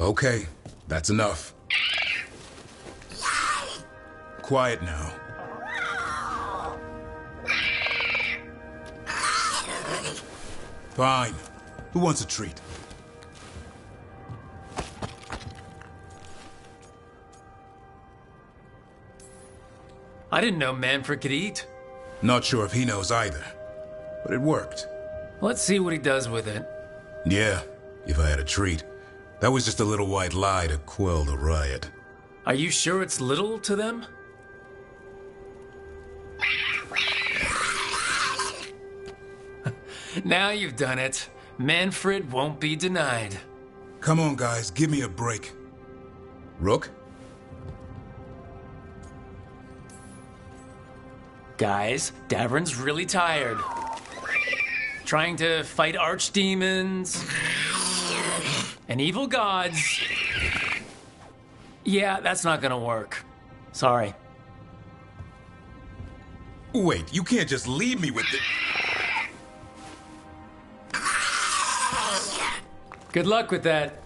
Okay, that's enough. Quiet now. Fine. Who wants a treat? I didn't know Manfred could eat. Not sure if he knows either, but it worked. Let's see what he does with it. Yeah, if I had a treat. That was just a little white lie to quell the riot. Are you sure it's little to them? Now you've done it. Manfred won't be denied. Come on, guys, give me a break. Rook? Guys, Davrin's really tired. Trying to fight archdemons and evil gods. Yeah, that's not gonna work. Sorry. Wait, you can't just leave me with the... Good luck with that.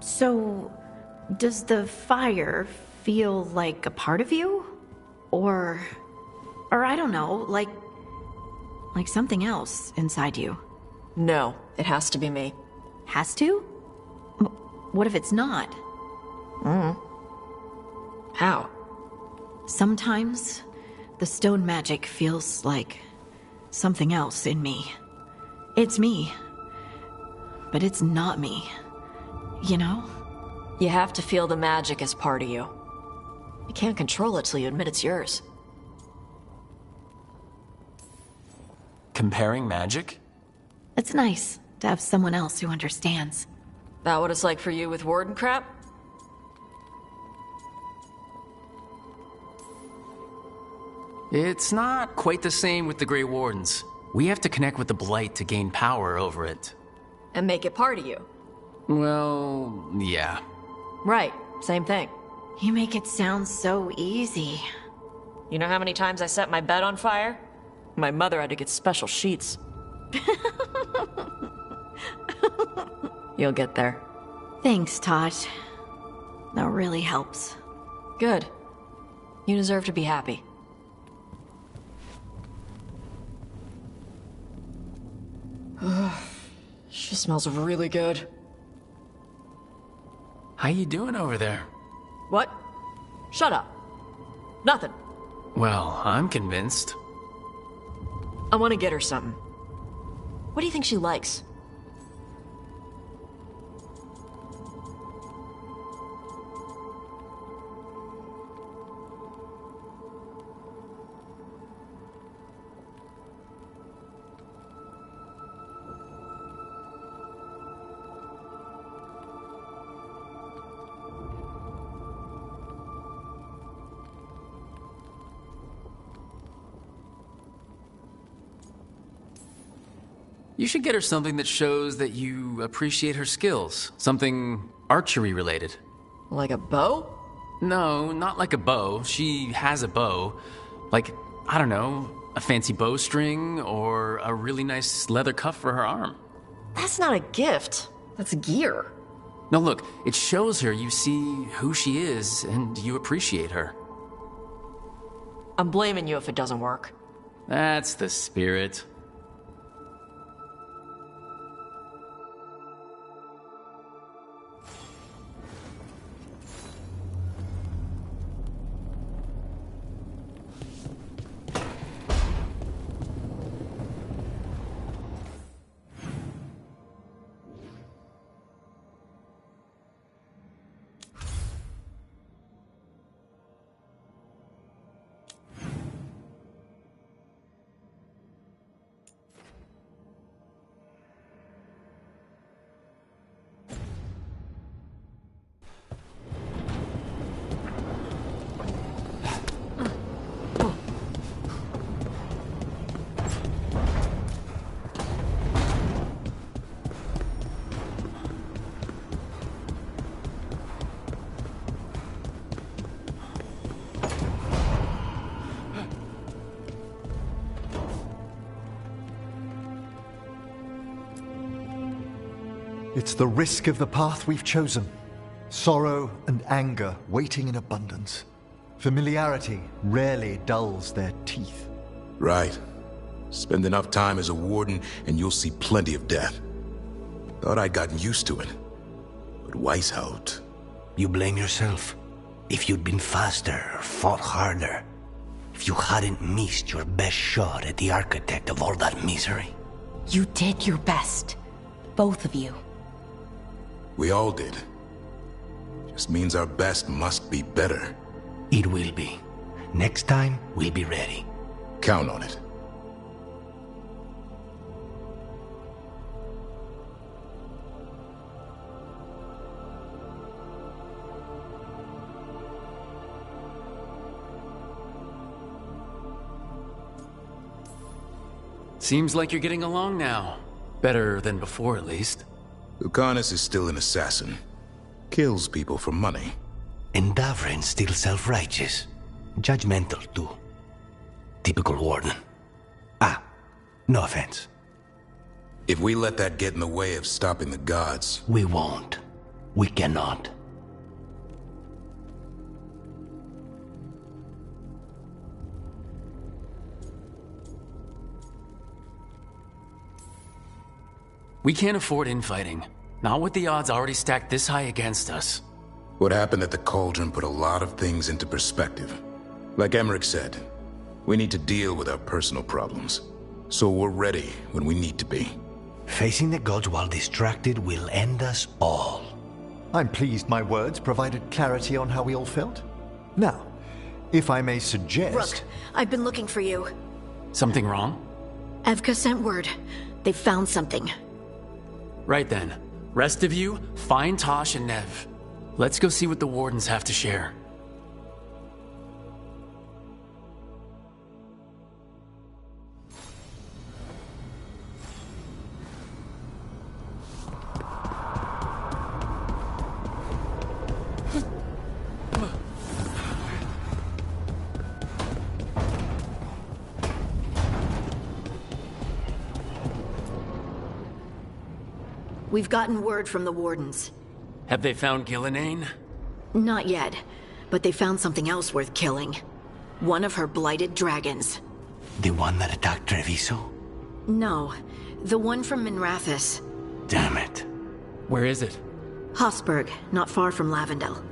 So, does the fire feel like a part of you? Or I don't know, like something else inside you? No, it has to be me. Has to? What if it's not? How? Sometimes the stone magic feels like something else in me. It's me, but it's not me. You know? You have to feel the magic as part of you. You can't control it till you admit it's yours. Comparing magic? It's nice to have someone else who understands. That what it's like for you with Warden crap? It's not quite the same with the Grey Wardens. We have to connect with the Blight to gain power over it. And make it part of you. Well, yeah. Right, same thing. You make it sound so easy. You know how many times I set my bed on fire? My mother had to get special sheets. You'll get there. Thanks, Tosh. That really helps. Good. You deserve to be happy. She smells really good. How you doing over there? What? Shut up. Nothing. Well, I'm convinced. I want to get her something. What do you think she likes? You should get her something that shows that you appreciate her skills. Something archery related. Like a bow? No, not like a bow. She has a bow. Like, I don't know, a fancy bowstring or a really nice leather cuff for her arm. That's not a gift. That's gear. No, look, it shows her you see who she is and you appreciate her. I'm blaming you if it doesn't work. That's the spirit. It's the risk of the path we've chosen. Sorrow and anger waiting in abundance. Familiarity rarely dulls their teeth. Right. Spend enough time as a warden and you'll see plenty of death. Thought I'd gotten used to it. But Weishaupt... You blame yourself. If you'd been faster or fought harder. If you hadn't missed your best shot at the architect of all that misery. You did your best. Both of you. We all did. Just means our best must be better. It will be. Next time, we'll be ready. Count on it. Seems like you're getting along now. Better than before, at least. Lucanus is still an assassin. Kills people for money. And Davrin's still self-righteous. Judgmental, too. Typical warden. Ah, no offense. If we let that get in the way of stopping the gods... We won't. We cannot. We can't afford infighting. Not with the odds already stacked this high against us. What happened at the Cauldron put a lot of things into perspective. Like Emmerich said, we need to deal with our personal problems. So we're ready when we need to be. Facing the gods while distracted will end us all. I'm pleased my words provided clarity on how we all felt. Now, if I may suggest... Rook, I've been looking for you. Something wrong? Evka sent word. They found something. Right then. Rest of you, find Tosh and Nev. Let's go see what the Wardens have to share. We've gotten word from the Wardens. Have they found Gillenane? Not yet, but they found something else worth killing. One of her blighted dragons. The one that attacked Treviso? No, the one from Minrathous. Damn it. Where is it? Hosberg, not far from Lavendel.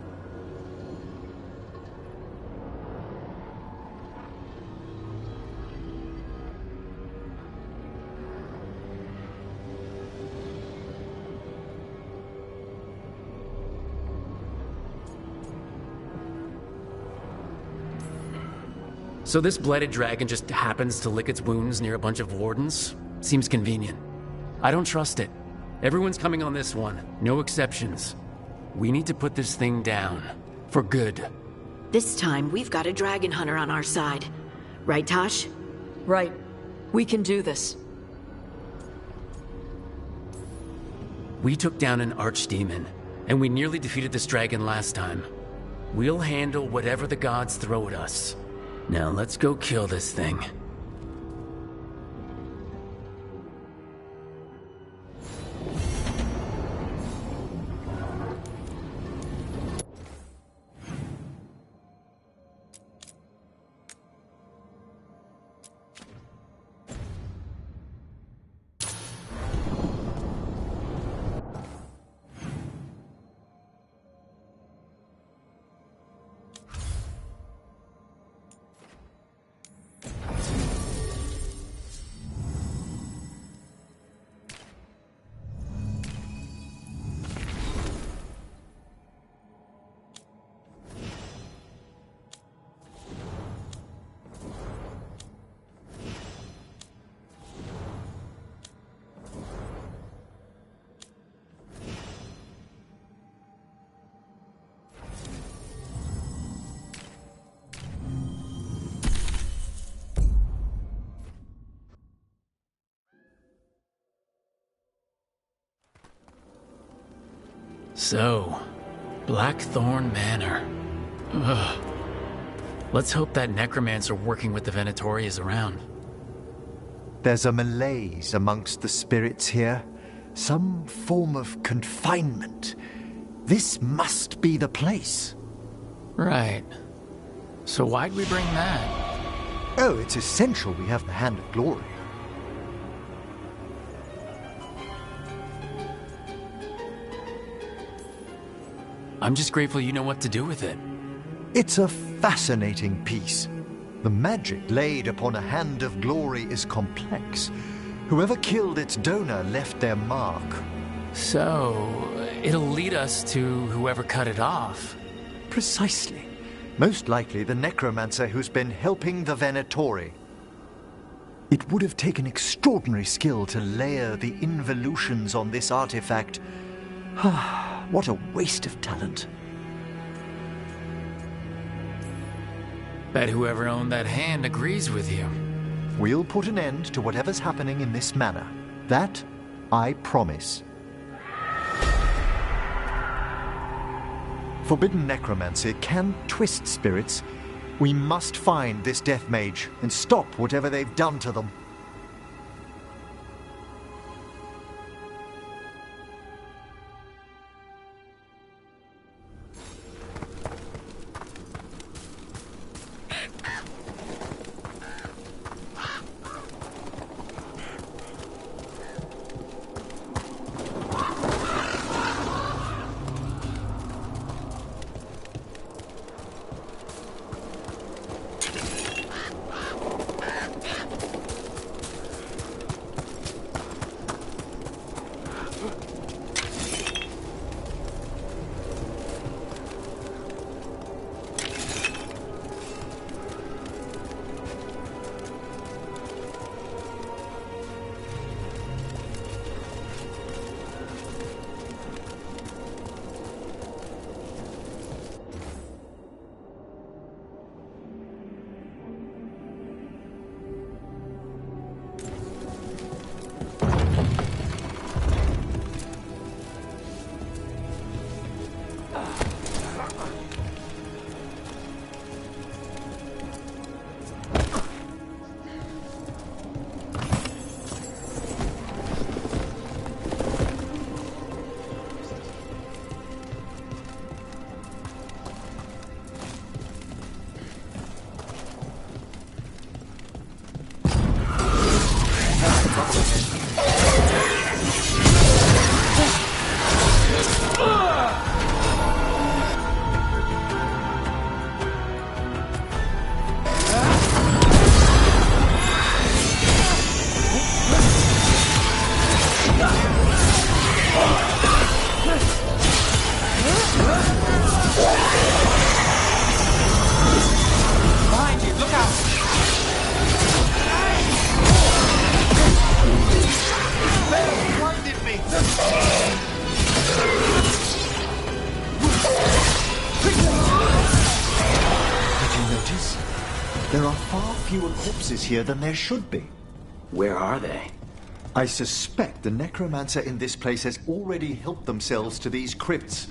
So this blighted dragon just happens to lick its wounds near a bunch of Wardens? Seems convenient. I don't trust it. Everyone's coming on this one. No exceptions. We need to put this thing down. For good. This time, we've got a dragon hunter on our side. Right, Tosh? Right. We can do this. We took down an archdemon, and we nearly defeated this dragon last time. We'll handle whatever the gods throw at us. Now let's go kill this thing. So, Blackthorn Manor. Ugh. Let's hope that necromancer working with the Venatori is around. There's a malaise amongst the spirits here, Some form of confinement. This must be the place. Right. So why'd we bring that? Oh, it's essential we have the Hand of Glory. I'm just grateful you know what to do with it. It's a fascinating piece. The magic laid upon a Hand of Glory is complex. Whoever killed its donor left their mark. So, it'll lead us to whoever cut it off. Precisely. Most likely the necromancer who's been helping the Venatori. It would have taken extraordinary skill to layer the involutions on this artifact. What a waste of talent. Bet whoever owned that hand agrees with you. We'll put an end to whatever's happening in this manor. That, I promise. Forbidden necromancy can twist spirits. We must find this death mage and stop whatever they've done to them. There are far fewer corpses here than there should be. Where are they? I suspect the necromancer in this place has already helped themselves to these crypts.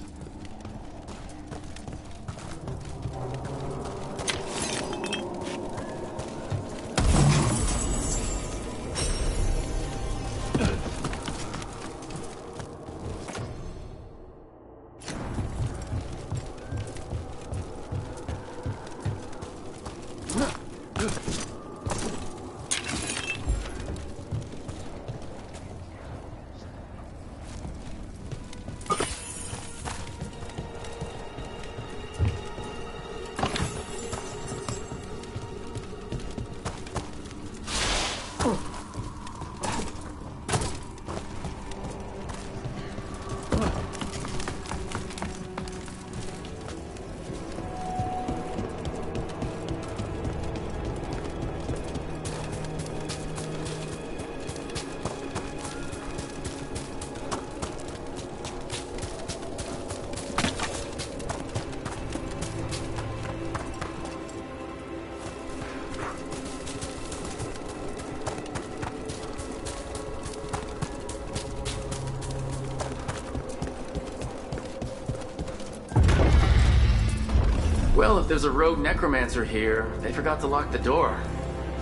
Well, if there's a rogue necromancer here, they forgot to lock the door.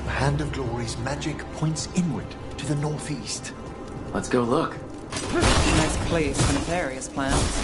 The Hand of Glory's magic points inward to the northeast. Let's go look. Nice place for nefarious plans.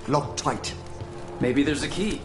Locked tight. Maybe there's a key.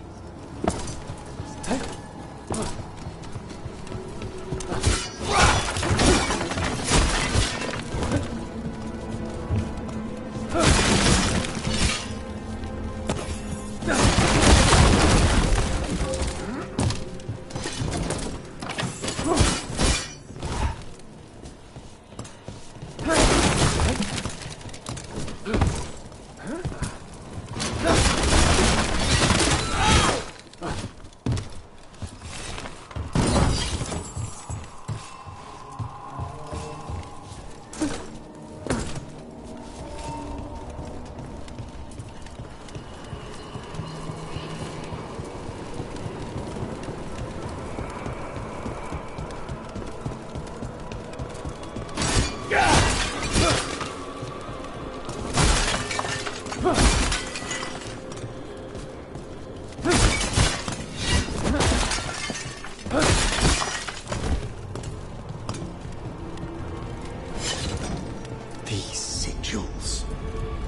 These sigils.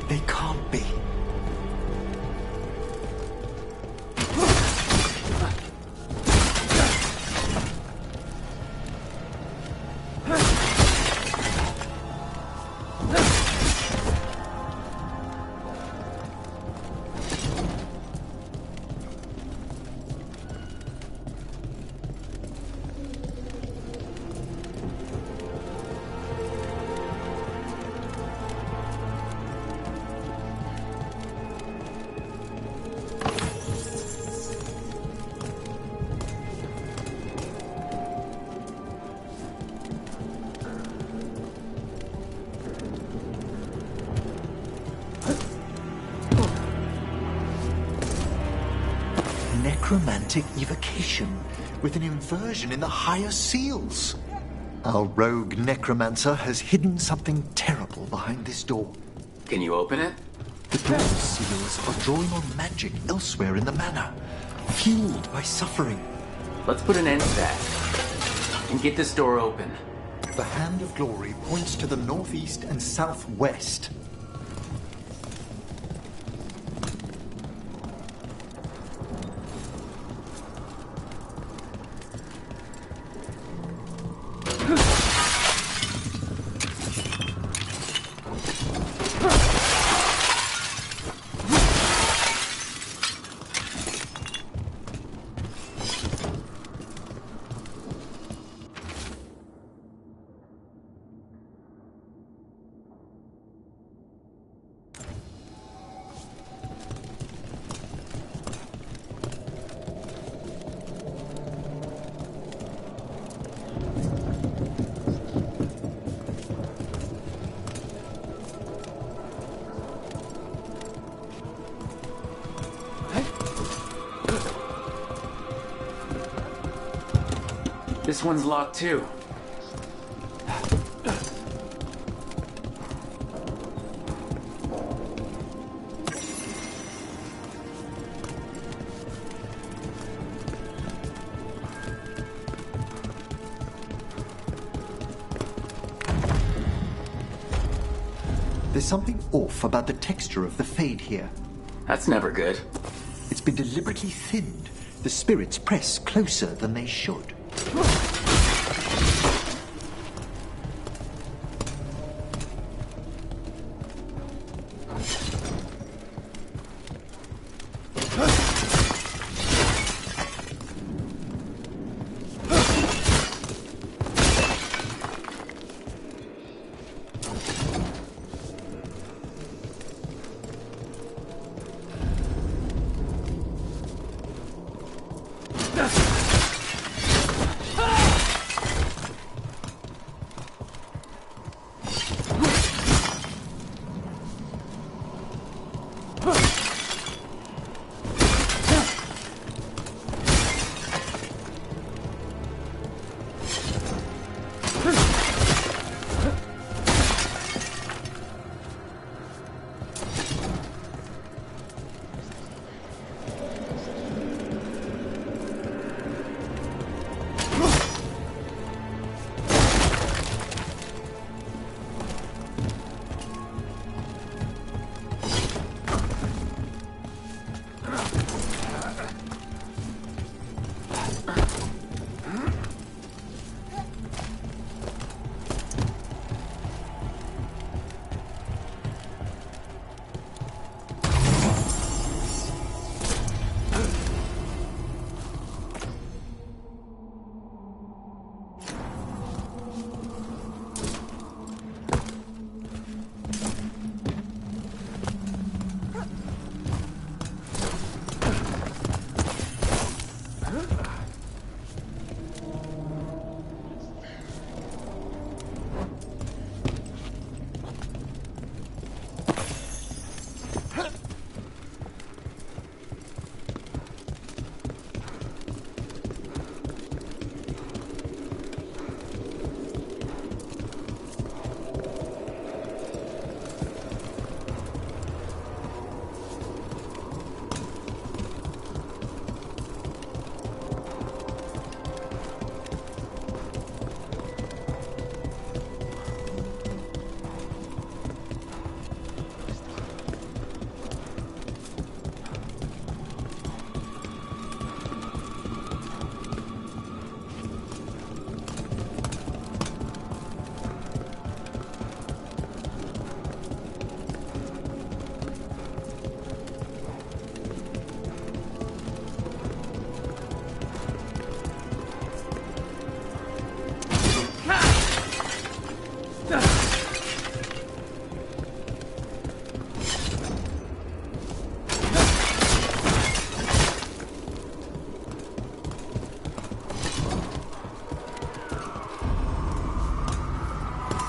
They can't be. Necromantic evocation with an inversion in the higher seals. Our rogue necromancer has hidden something terrible behind this door. Can you open it? The door's seals are drawing on magic elsewhere in the manor, fueled by suffering. Let's put an end to that and get this door open. The Hand of Glory points to the northeast and southwest. This one's locked too. There's something off about the texture of the fade here. That's never good. It's been deliberately thinned. The spirits press closer than they should.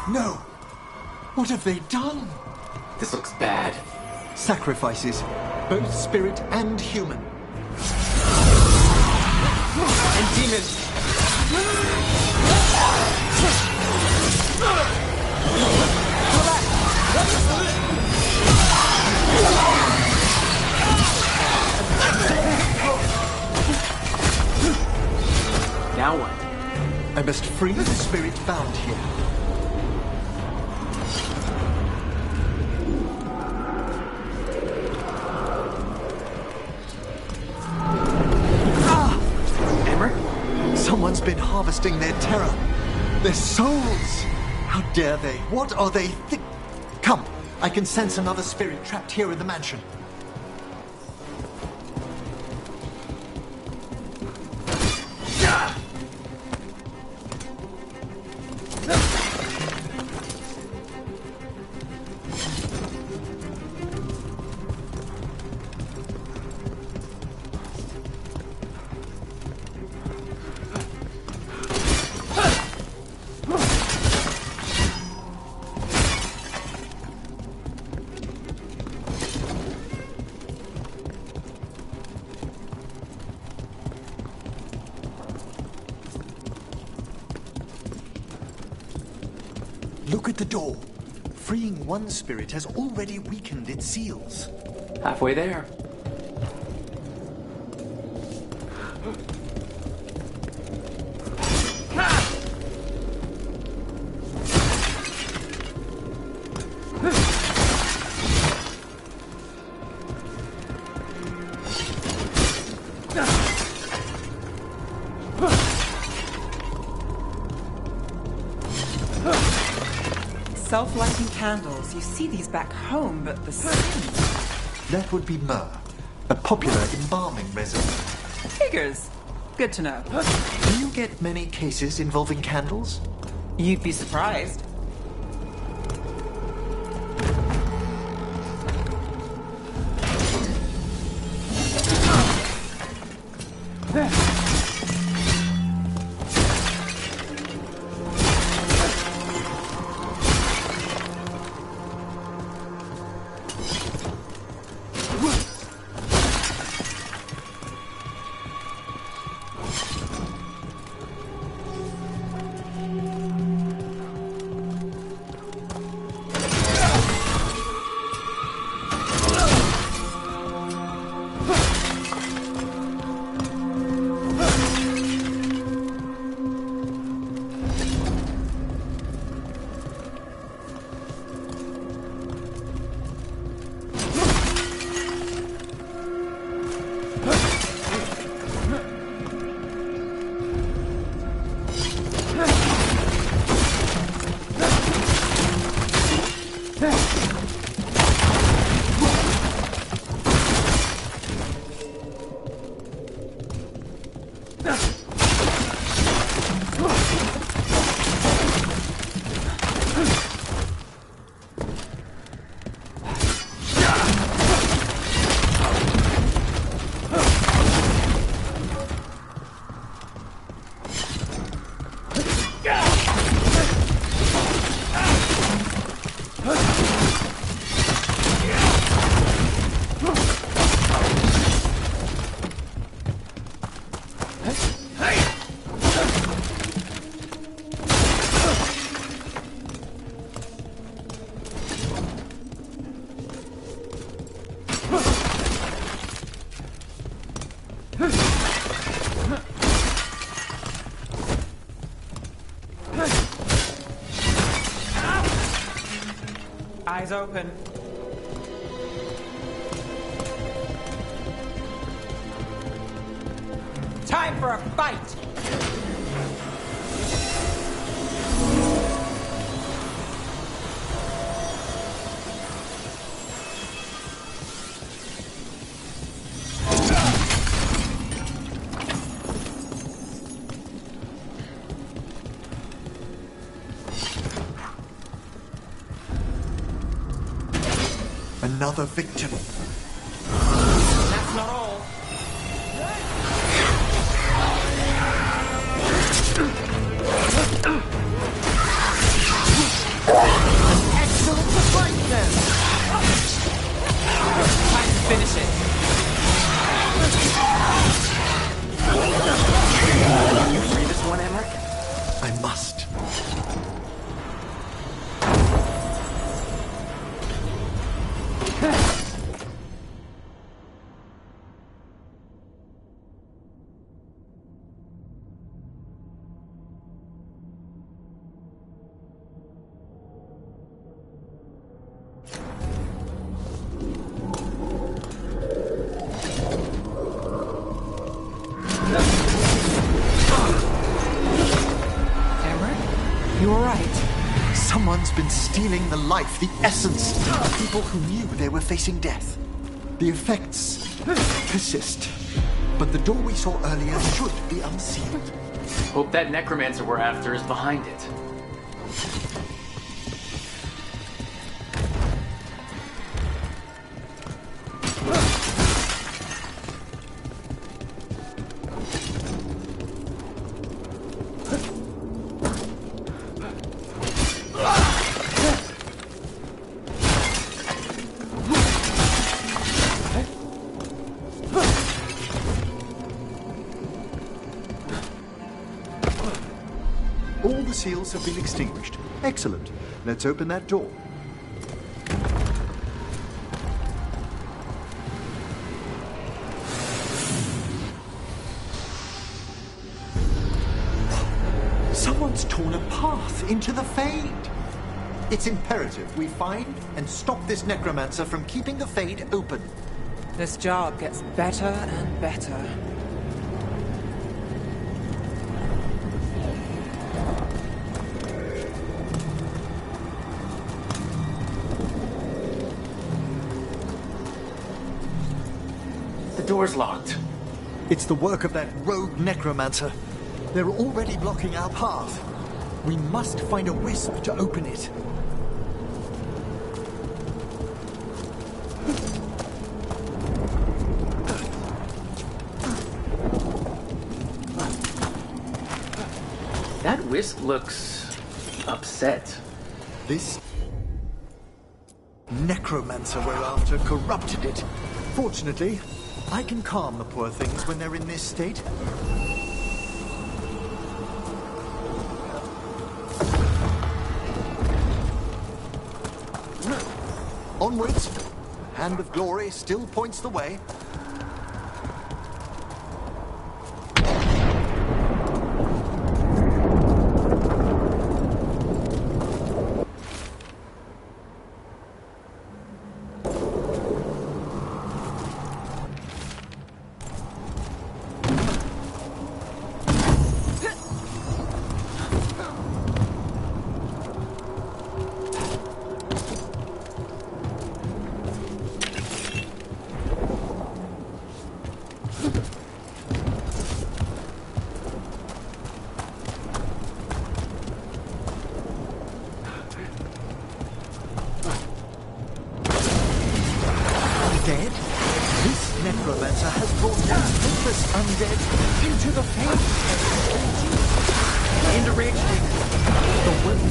No! What have they done? This looks bad. Sacrifices, both spirit and human. And demons. Now what? I must free the spirit bound here. Someone's been harvesting their terror. Their souls. How dare they? What are they Come, I can sense another spirit trapped here in the mansion. Look at the door. Freeing one spirit has already weakened its seals. Halfway there. Self-lighting candles. You see these back home, but the scent... That would be myrrh, a popular embalming resin. Figures. Good to know. Do you get many cases involving candles? You'd be surprised. Eyes open. Time for a fight! Another victim. That's not all. Excellent fight then! Time to finish it. Can you free this one, Emmerich? I must. You all right? Someone's been stealing the life, the essence of people who knew they were facing death. The effects persist. But the door we saw earlier should be unsealed. Hope that necromancer we're after is behind it. All the seals have been extinguished. Excellent. Let's open that door. Someone's torn a path into the Fade. It's imperative we find and stop this necromancer from keeping the Fade open. This job gets better and better. door's locked. It's the work of that rogue necromancer. They're already blocking our path. We must find a wisp to open it. That wisp looks upset. This necromancer we're after corrupted it. Fortunately, I can calm the poor things when they're in this state. Onwards. Hand of Glory still points the way. Undead? This necromancer has brought helpless undead into the faith. Into rage demons. The will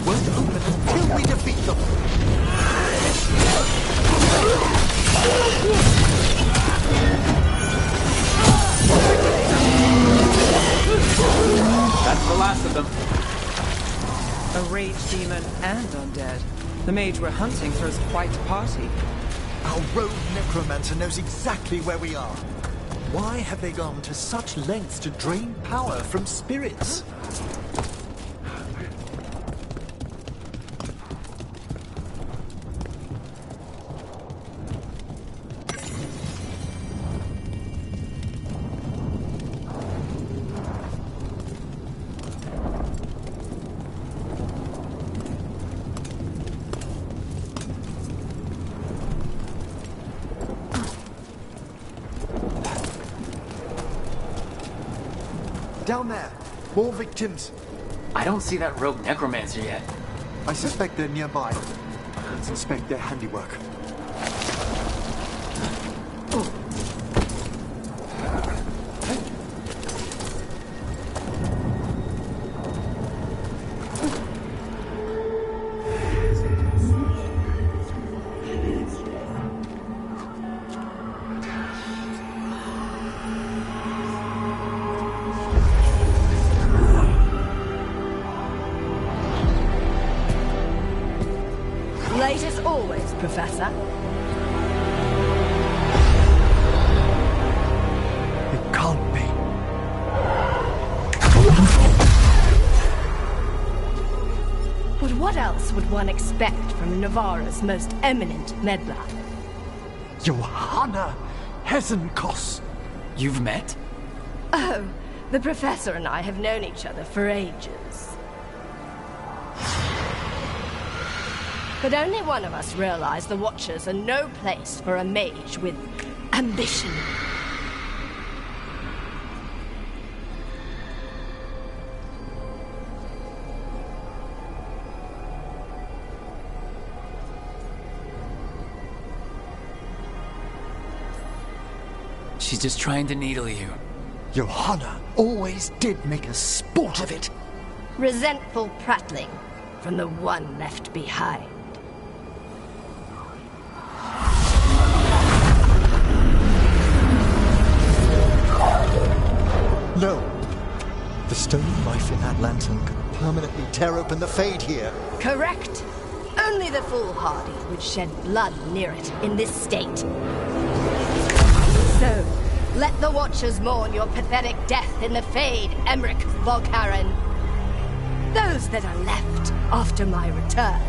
won't open until we defeat them. That's the last of them. A rage demon and undead. The mage we're hunting throws quite a party. Our rogue necromancer knows exactly where we are. Why have they gone to such lengths to drain power from spirits? Down there. More victims. I don't see that rogue necromancer yet. I suspect they're nearby. Let's inspect their handiwork. Late as always, Professor. It can't be. But what else would one expect from Navarra's most eminent meddler? Johanna Hesenkos. You've met? Oh, the Professor and I have known each other for ages. But only one of us realized the Watchers are no place for a mage with ambition. She's just trying to needle you. Johanna always did make a sport of it. Resentful prattling from the one left behind. No. The stone knife in that lantern could permanently tear open the Fade here. Correct. Only the foolhardy would shed blood near it in this state. So, let the Watchers mourn your pathetic death in the Fade, Emmerich Volkaren. Those that are left after my return.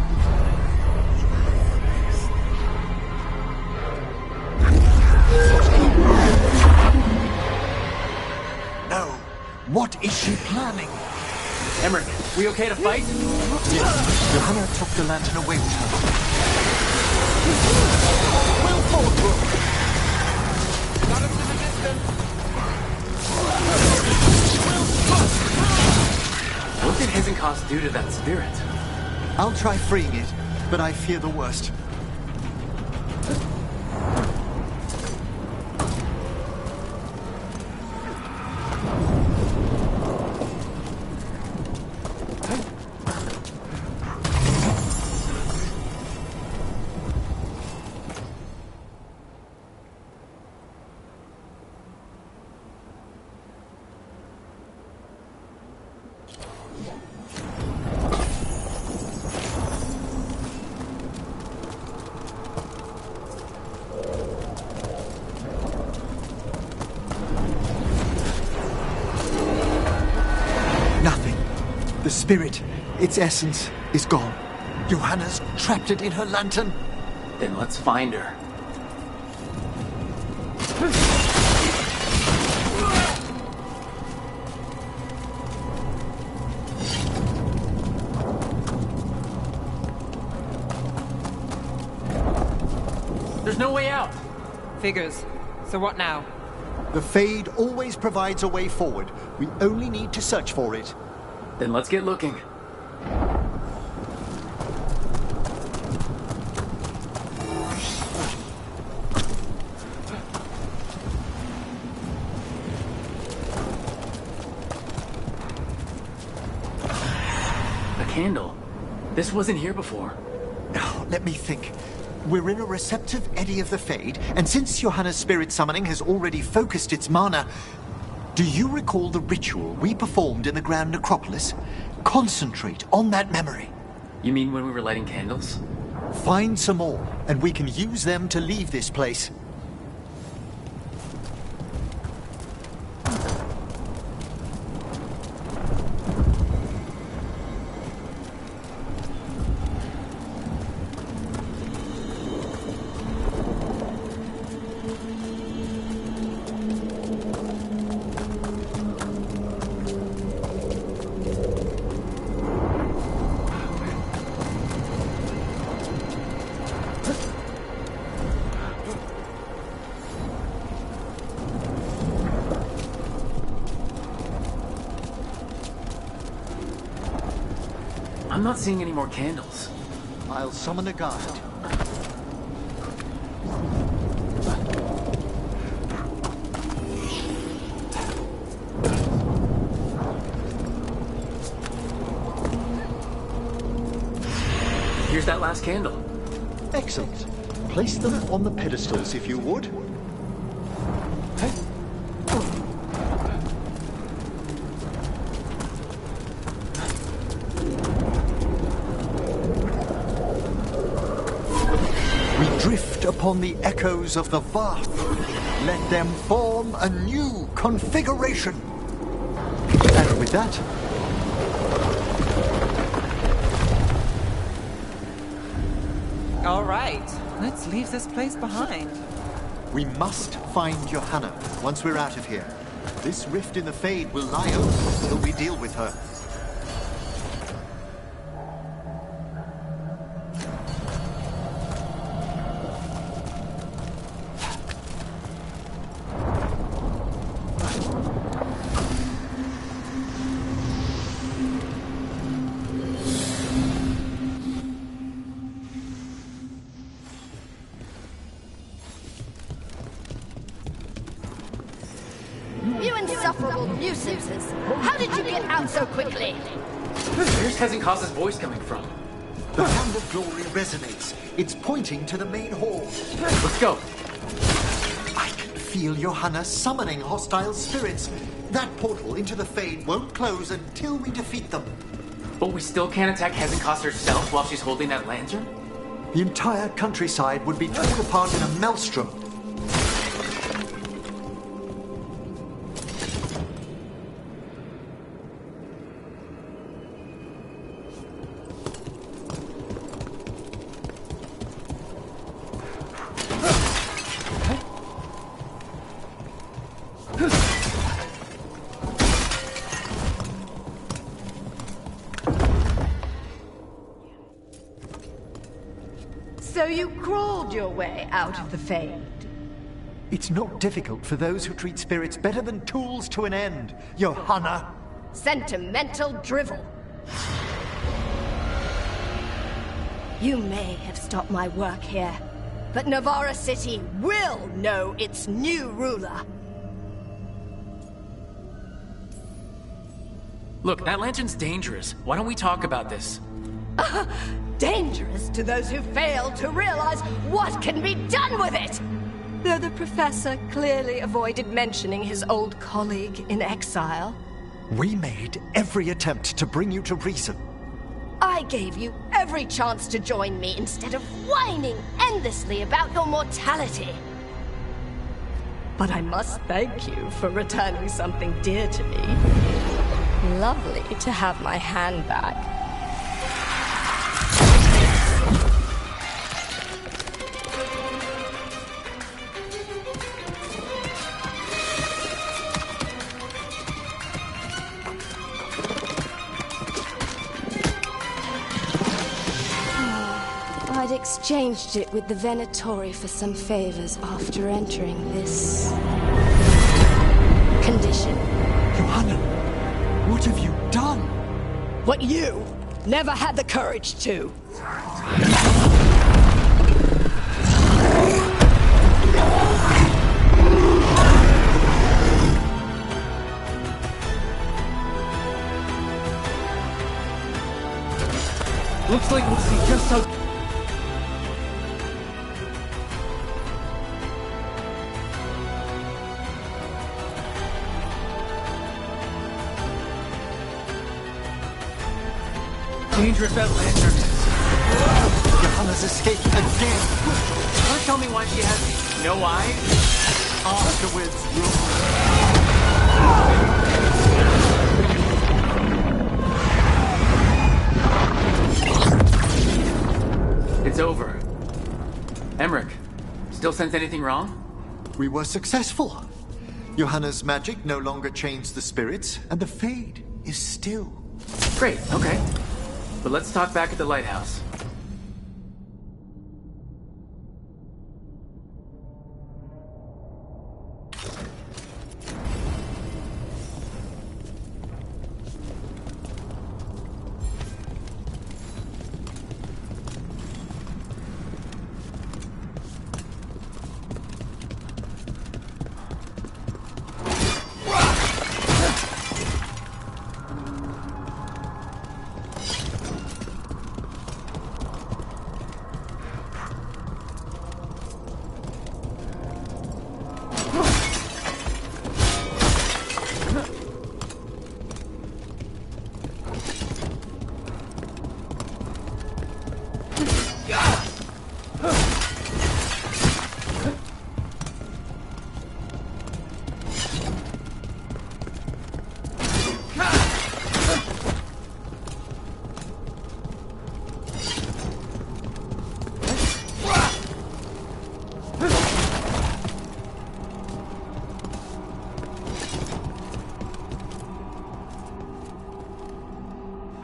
No. What is she planning? Emmerich, we okay to fight? Yes. Johanna took the lantern away with her. Well fought, Brooke. do to that spirit? I'll try freeing it, but I fear the worst. The spirit, its essence, is gone. Johanna's trapped it in her lantern. Then let's find her. There's no way out. Figures. So what now? The Fade always provides a way forward. We only need to search for it. Then let's get looking. A candle. This wasn't here before. Now, let me think. We're in a receptive eddy of the Fade, and since Johanna's spirit summoning has already focused its mana, do you recall the ritual we performed in the Grand Necropolis? Concentrate on that memory. You mean when we were lighting candles? Find some more, and we can use them to leave this place. I'm not seeing any more candles. I'll summon a guard. Here's that last candle. Excellent. Place them on the pedestals if you would. Drift upon the echoes of the Vath. Let them form a new configuration. And with that... All right, let's leave this place behind. We must find Johanna once we're out of here. This rift in the Fade will lie open until we deal with her. You insufferable nuisances! How did you get out so quickly? Where's Cousin Cos's voice coming from? The Hand of Glory resonates. It's pointing to the main hall. Let's go. I can feel Johanna summoning hostile spirits. That portal into the Fade won't close until we defeat them. But we still can't attack Cousin Cos herself while she's holding that lantern? The entire countryside would be torn apart in a maelstrom. So you crawled your way out of the Fade? It's not difficult for those who treat spirits better than tools to an end, Johanna. Sentimental drivel. You may have stopped my work here, but Navarra City will know its new ruler. Look, that lantern's dangerous. Why don't we talk about this? Dangerous to those who fail to realize what can be done with it! Though the professor clearly avoided mentioning his old colleague in exile. We made every attempt to bring you to reason. I gave you every chance to join me instead of whining endlessly about your mortality. But I must thank you for returning something dear to me. Lovely to have my hand back. I'd exchanged it with the Venatori for some favors after entering this condition. Johanna, what have you done? What you never had the courage to. Looks like we'll see just how... dangerous that lantern is. Johanna's escaped again. Don't tell me why she has these. You know why? Afterwards, It's over. Emmerich, still sense anything wrong? we were successful. Johanna's magic no longer changed the spirits, and the Fade is still. Great, okay. But let's talk back at the lighthouse.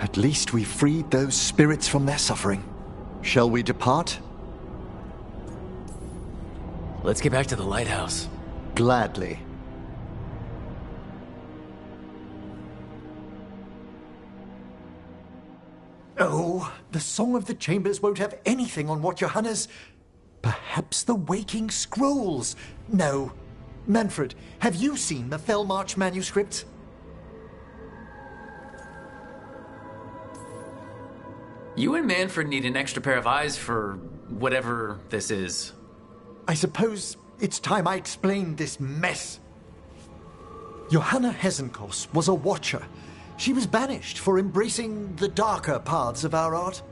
At least we freed those spirits from their suffering. Shall we depart? Let's get back to the lighthouse. Gladly. Oh, the Song of the Chambers won't have anything on what Johanna's... Perhaps the Waking Scrolls? No. Manfred, have you seen the Fellmarch manuscripts? You and Manfred need an extra pair of eyes for whatever this is. I suppose it's time I explained this mess. Johanna Hesenkos was a watcher. She was banished for embracing the darker paths of our art.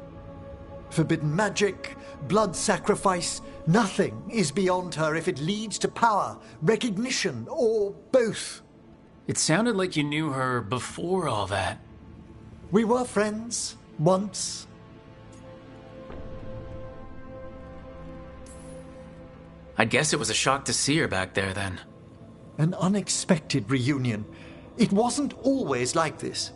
Forbidden magic, blood sacrifice, nothing is beyond her if it leads to power, recognition, or both. It sounded like you knew her before all that. We were friends, once. I guess it was a shock to see her back there then. An unexpected reunion. It wasn't always like this.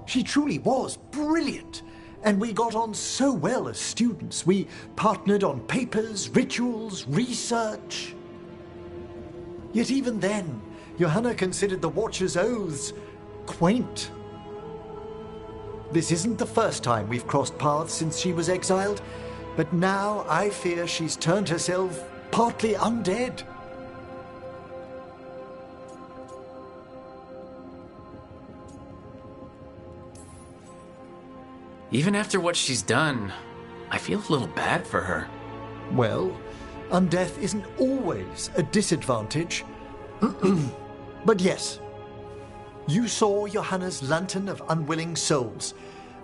She truly was brilliant, and we got on so well as students. We partnered on papers, rituals, research. Yet even then, Johanna considered the Watcher's oaths quaint. This isn't the first time we've crossed paths since she was exiled, but now I fear she's turned herself partly undead. Even after what she's done, I feel a little bad for her. Well, undeath isn't always a disadvantage. But yes, you saw Johanna's Lantern of Unwilling Souls.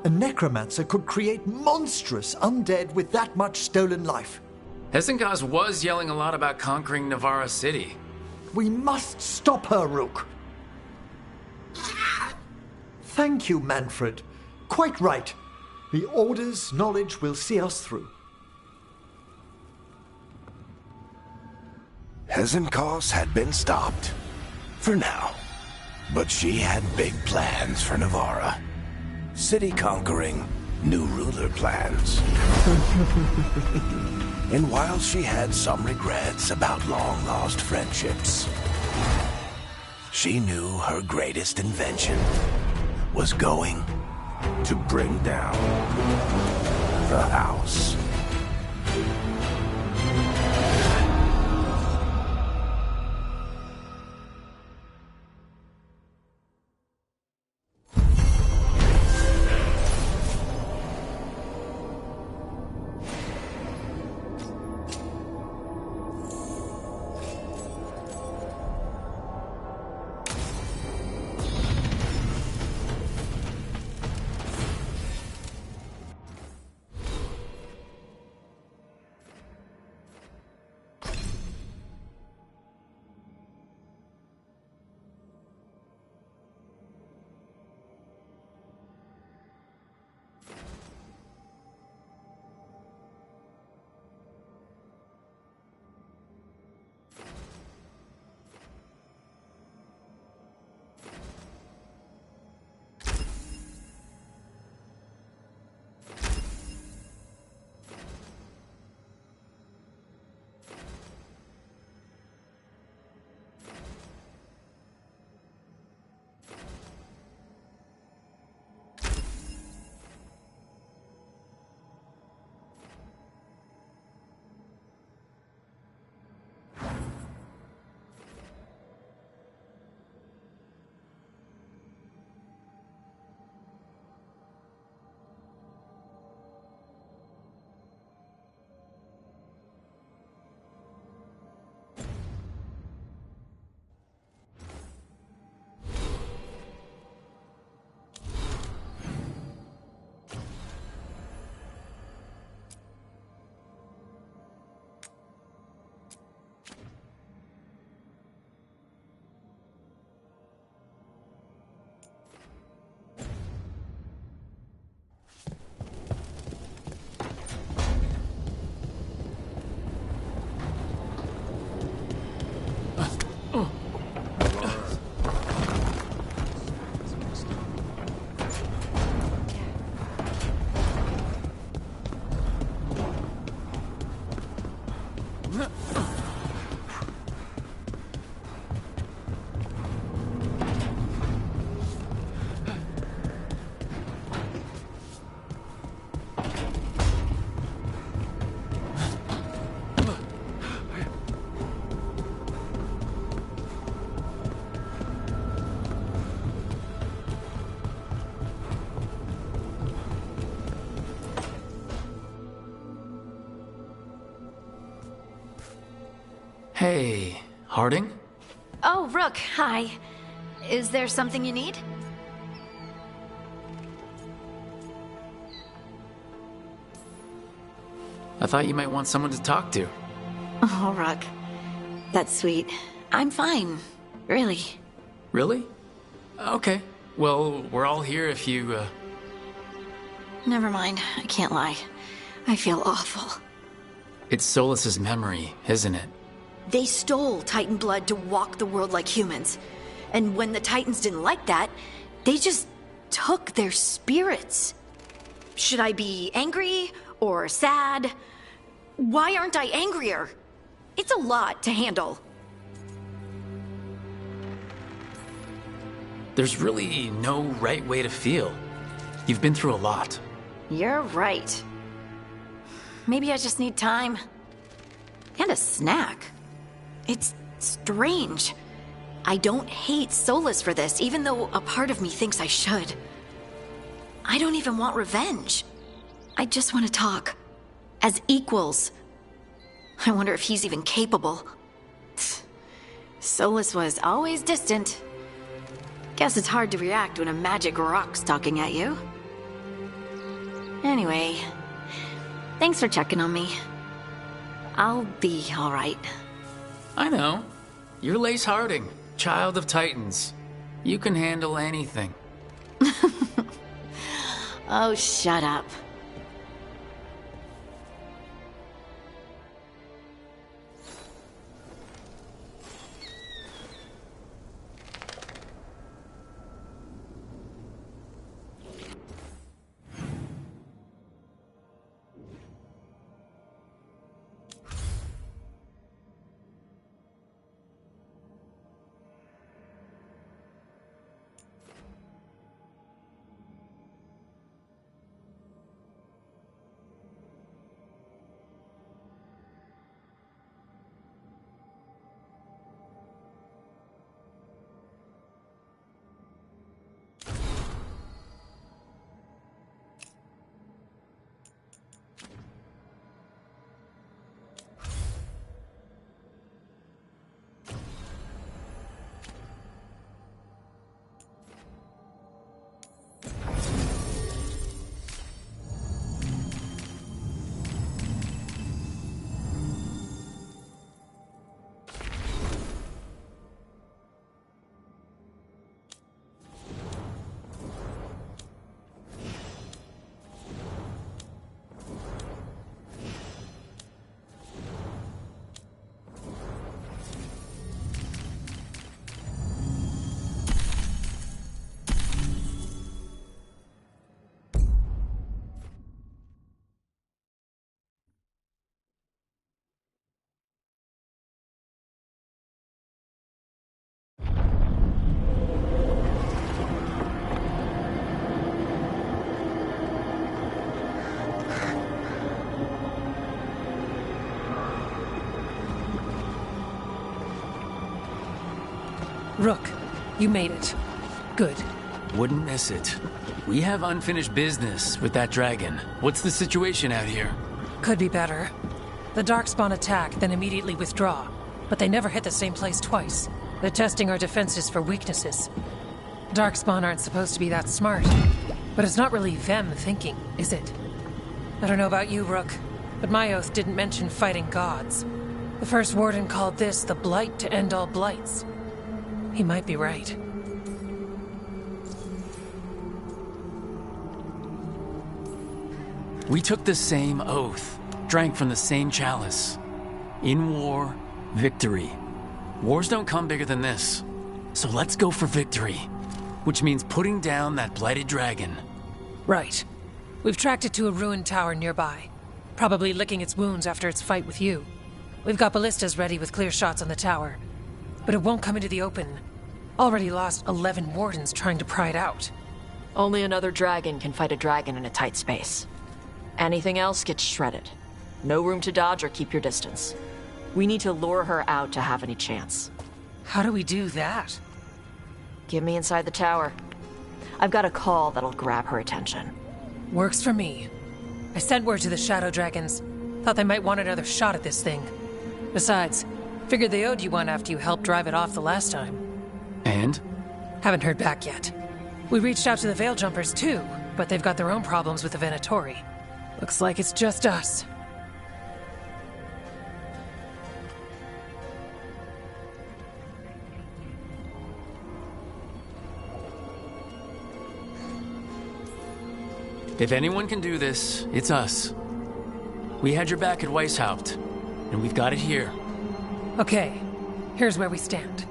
A necromancer could create monstrous undead with that much stolen life. Hesengaz was yelling a lot about conquering Navarra City. We must stop her, Rook. Thank you, Manfred. Quite right. The Order's knowledge will see us through. Hesengaz had been stopped. For now. But she had big plans for Navarra. City conquering, new ruler plans. And while she had some regrets about long-lost friendships, she knew her greatest invention was going to bring down the house. Hey, Harding? Oh, Rook, hi. Is there something you need? I thought you might want someone to talk to. Oh, Rook. That's sweet. I'm fine. Really. Really? Okay. Well, we're all here if you, Never mind. I can't lie. I feel awful. It's Solas's memory, isn't it? They stole Titan blood to walk the world like humans. And when the Titans didn't like that, they just took their spirits. Should I be angry or sad? Why aren't I angrier? It's a lot to handle. There's really no right way to feel. You've been through a lot. You're right. Maybe I just need time. And a snack. It's strange. I don't hate Solus for this, even though a part of me thinks I should. I don't even want revenge. I just want to talk. As equals. I wonder if he's even capable. Solus was always distant. Guess it's hard to react when a magic rock's talking at you. Anyway, thanks for checking on me. I'll be alright. I know. You're Lace Harding, child of Titans. You can handle anything. Oh, shut up. Rook, you made it. Good. Wouldn't miss it. We have unfinished business with that dragon. What's the situation out here? Could be better. The Darkspawn attack, then immediately withdraw. But they never hit the same place twice. They're testing our defenses for weaknesses. Darkspawn aren't supposed to be that smart. But it's not really them thinking, is it? I don't know about you, Rook, but my oath didn't mention fighting gods. The first warden called this the blight to end all blights. He might be right. We took the same oath, drank from the same chalice. In war, victory. Wars don't come bigger than this. So let's go for victory. Which means putting down that blighted dragon. Right. We've tracked it to a ruined tower nearby. Probably licking its wounds after its fight with you. We've got ballistas ready with clear shots on the tower. But it won't come into the open. Already lost 11 wardens trying to pry it out. Only another dragon can fight a dragon in a tight space. Anything else gets shredded. No room to dodge or keep your distance. We need to lure her out to have any chance. How do we do that? Get me inside the tower. I've got a call that'll grab her attention. Works for me. I sent word to the Shadow Dragons. Thought they might want another shot at this thing. Besides, figured they owed you one after you helped drive it off the last time. And? Haven't heard back yet. We reached out to the Veil Jumpers too, but they've got their own problems with the Venatori. Looks like it's just us. If anyone can do this, it's us. We had your back at Weishaupt, and we've got it here. Okay, here's where we stand.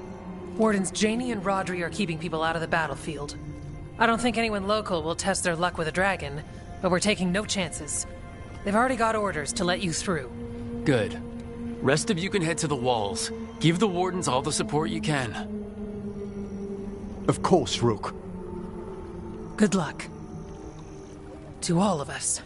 Wardens Janie and Rodri are keeping people out of the battlefield. I don't think anyone local will test their luck with a dragon, but we're taking no chances. They've already got orders to let you through. Good. Rest of you can head to the walls. Give the wardens all the support you can. Of course, Rook. Good luck. To all of us.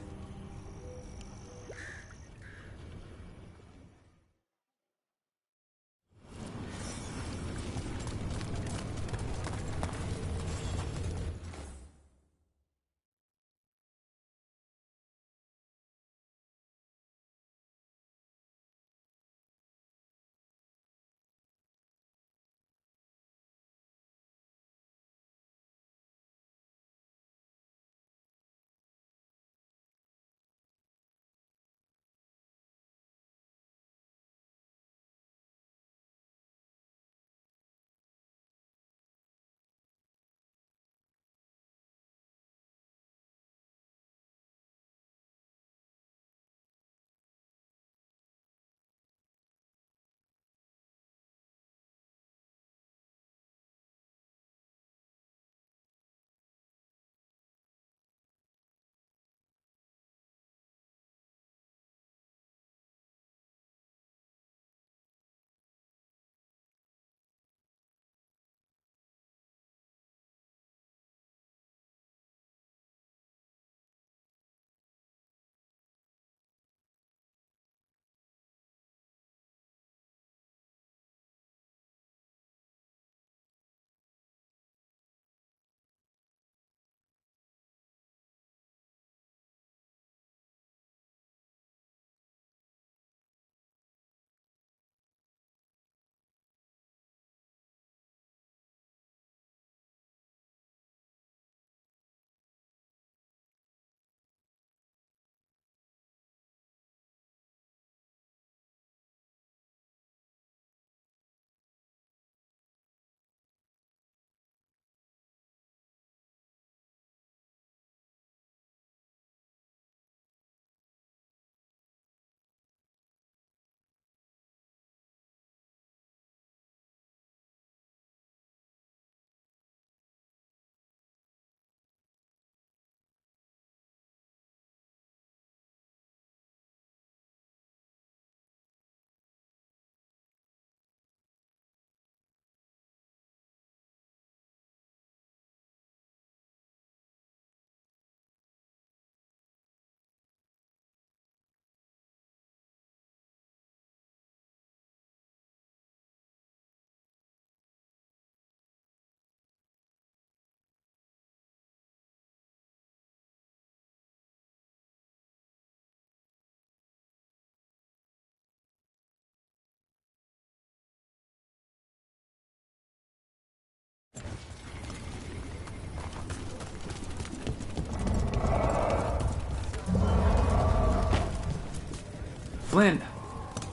Flynn,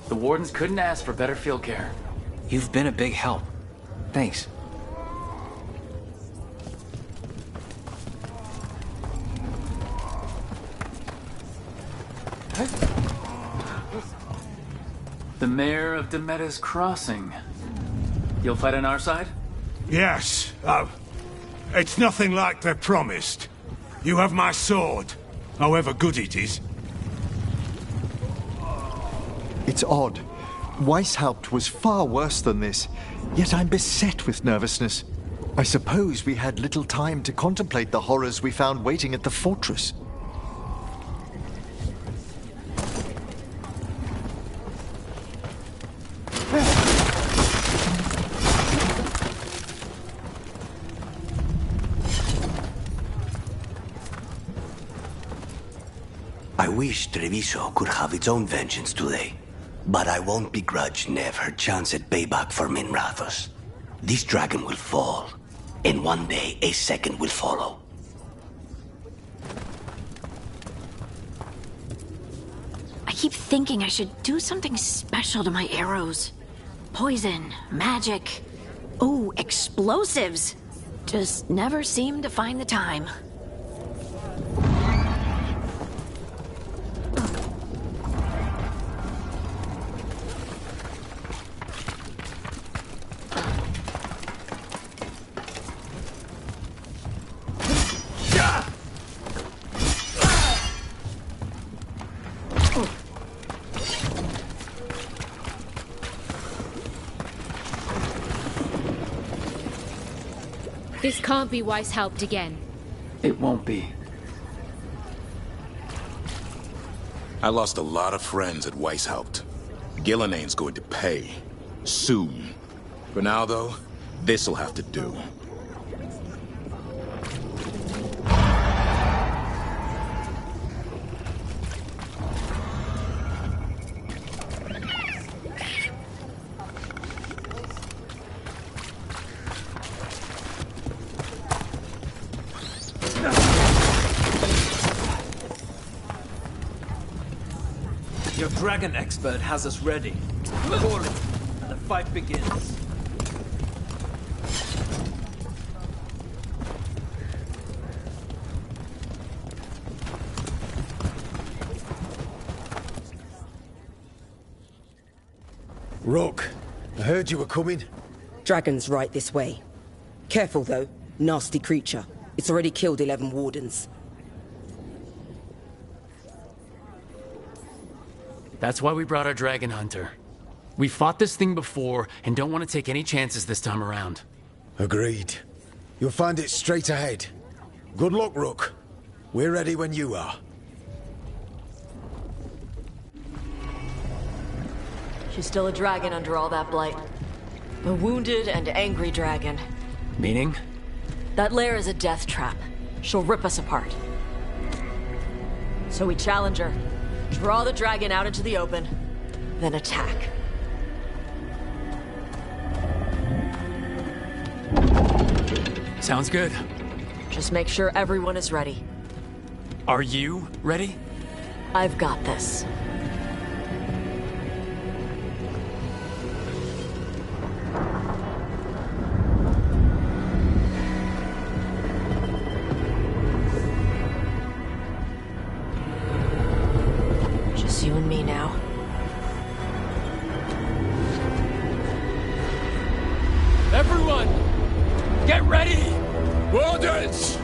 the wardens couldn't ask for better field care. You've been a big help. Thanks. The mayor of Demetta's Crossing. You'll fight on our side? Yes. It's nothing like they promised. You have my sword, however good it is. It's odd. Weishaupt was far worse than this, yet I'm beset with nervousness. I suppose we had little time to contemplate the horrors we found waiting at the fortress. I wish Treviso could have its own vengeance today. But I won't begrudge Nev her chance at payback for Minrathos. This dragon will fall, and one day a second will follow. I keep thinking I should do something special to my arrows. Poison, magic, oh, explosives. Just never seem to find the time. This can't be Weishaupt again. It won't be. I lost a lot of friends at Weishaupt. Gillenane's going to pay. Soon. For now, though, this'll have to do. Your dragon expert has us ready. Call it, and the fight begins. Rook, I heard you were coming. Dragon's right this way. Careful, though. Nasty creature. It's already killed 11 wardens. That's why we brought our dragon hunter. We fought this thing before and don't want to take any chances this time around. Agreed. You'll find it straight ahead. Good luck, Rook. We're ready when you are. She's still a dragon under all that blight. A wounded and angry dragon. Meaning? That lair is a death trap. She'll rip us apart. So we challenge her. Draw the dragon out into the open, then attack. Sounds good. Just make sure everyone is ready. Are you ready? I've got this. Just you and me now. Everyone! Get ready! Wardens!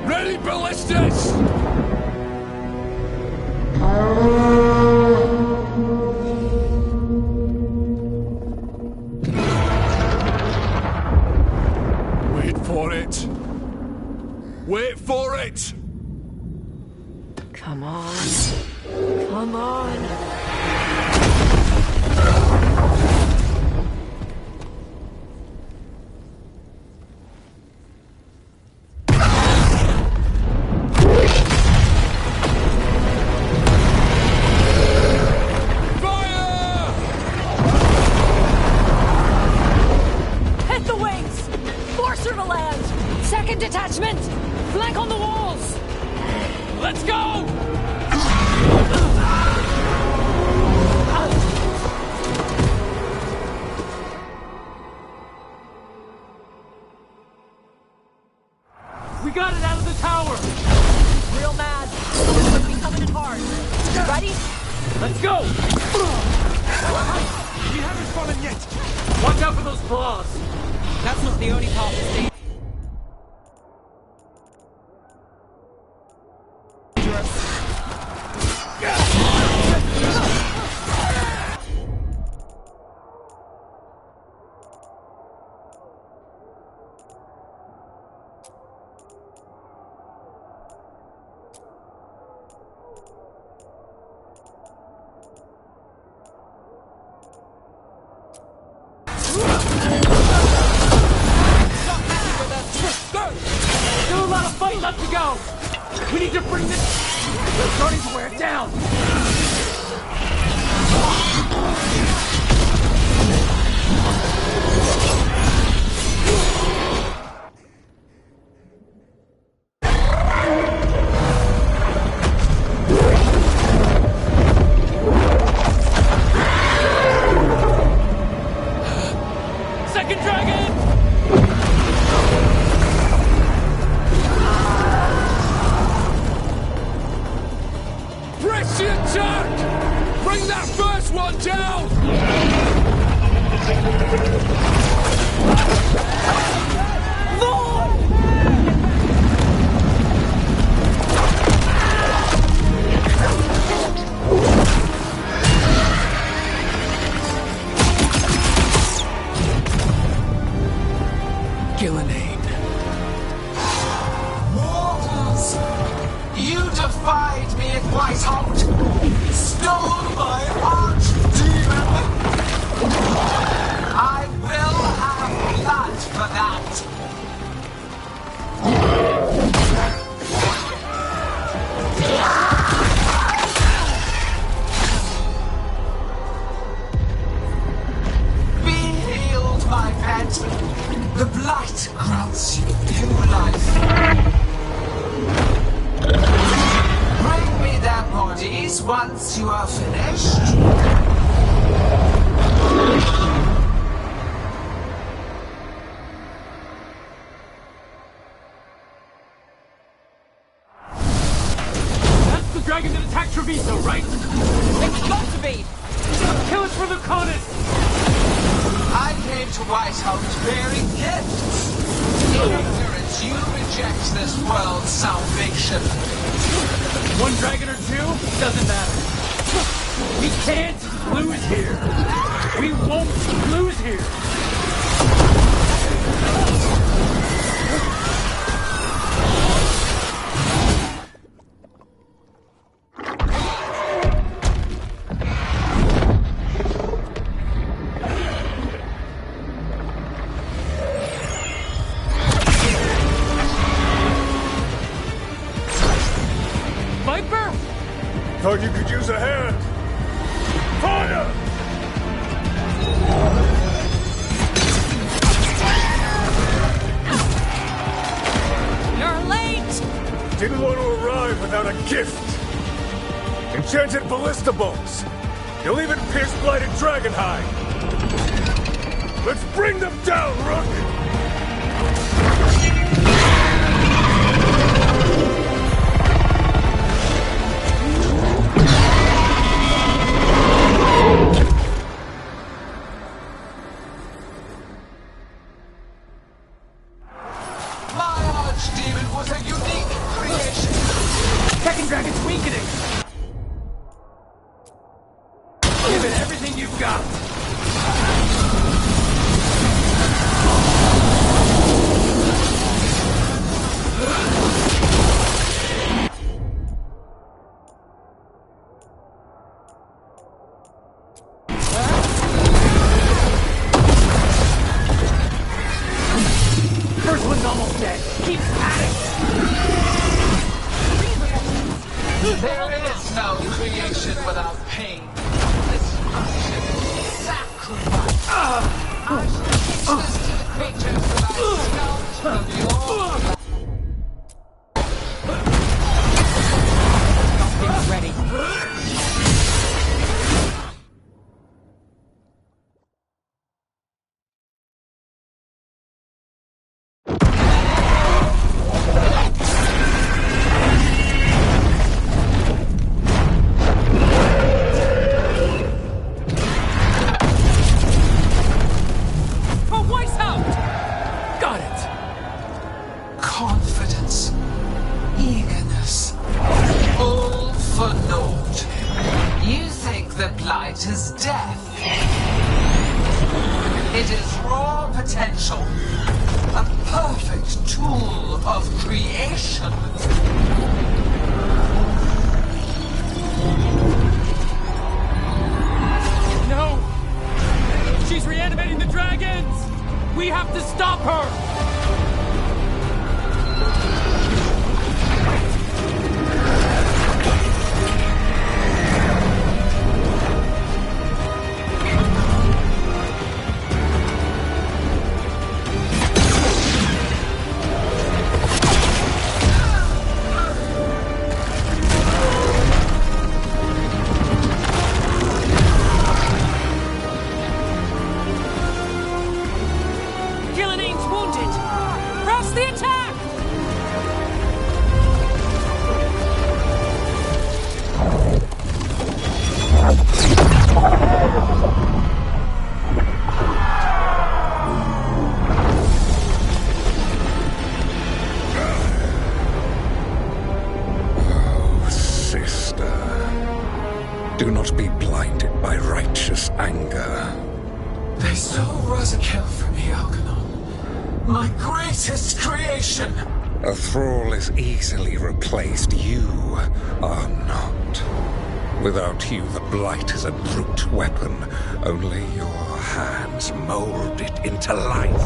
Ready ballistas! Wait for it! Wait for it! Come on. Come on. Hit the wings! Force her to land! Second detachment! Flank on the walls! Let's go! We got it out of the tower! Real mad. This could be coming in hard. Ready? Let's go! We haven't fallen yet! Watch out for those claws! That's not the only part that's dangerous. Still a lot of fight left to go! We need to bring this... We're starting to wear it down! Second dragon! Press the attack! Bring that first one down! Gillenane. Mortals! You defied me at Weishaupt! The blight grants you new life. Bring me their bodies once you are finished. That's the dragon that attacked Treviso, right? It's got to be! Kill it for Lucanus! I came to Whitehouse bearing gifts. In ignorance, you reject this world's salvation. One dragon or two? Doesn't matter. We can't lose here. We won't lose here. Thought you could use a hand. Fire! You're late! Didn't want to arrive without a gift. Enchanted ballista bolts. You'll even pierce blighted dragonhide. Let's bring them down, Rook! Second dragon's weakening! Give it everything you've got! First one's almost dead. Keep at it! There is no creation without pain, destruction, sacrifice. I shall teach this to the creatures that I sculpt of your Get ready. confidence, eagerness, all for naught. You think the blight is death. It is raw potential, a perfect tool of creation. No! She's reanimating the dragons! We have to stop her! Do not be blinded by righteous anger. They stole Rosakill from me, Algernon. My greatest creation! A thrall is easily replaced. You are not. Without you, the blight is a brute weapon. Only your hands mold it into life.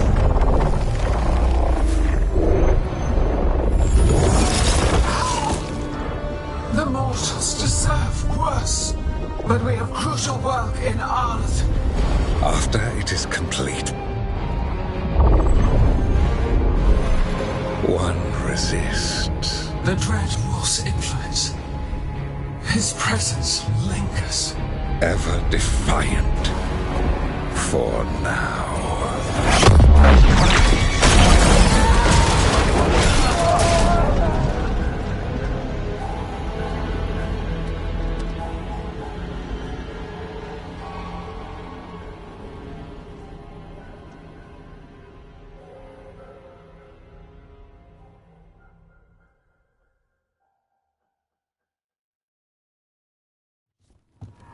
The mortals deserve worse, but we have crucial work in Arth. After it is complete, resist. The Dread Wolf's influence. His presence lingers. Ever defiant. For now.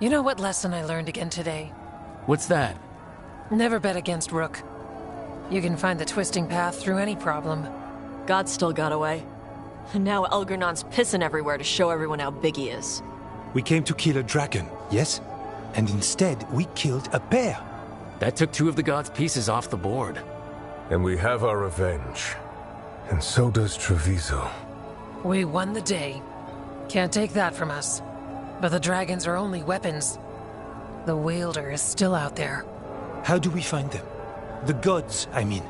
You know what lesson I learned again today? What's that? Never bet against Rook. You can find the twisting path through any problem. God still got away. And now Elgernon's pissing everywhere to show everyone how big he is. We came to kill a dragon, yes? And instead, we killed a bear. That took 2 of the gods' pieces off the board. And we have our revenge. And so does Treviso. We won the day. Can't take that from us. But the dragons are only weapons. The wielder is still out there. How do we find them? The gods, I mean.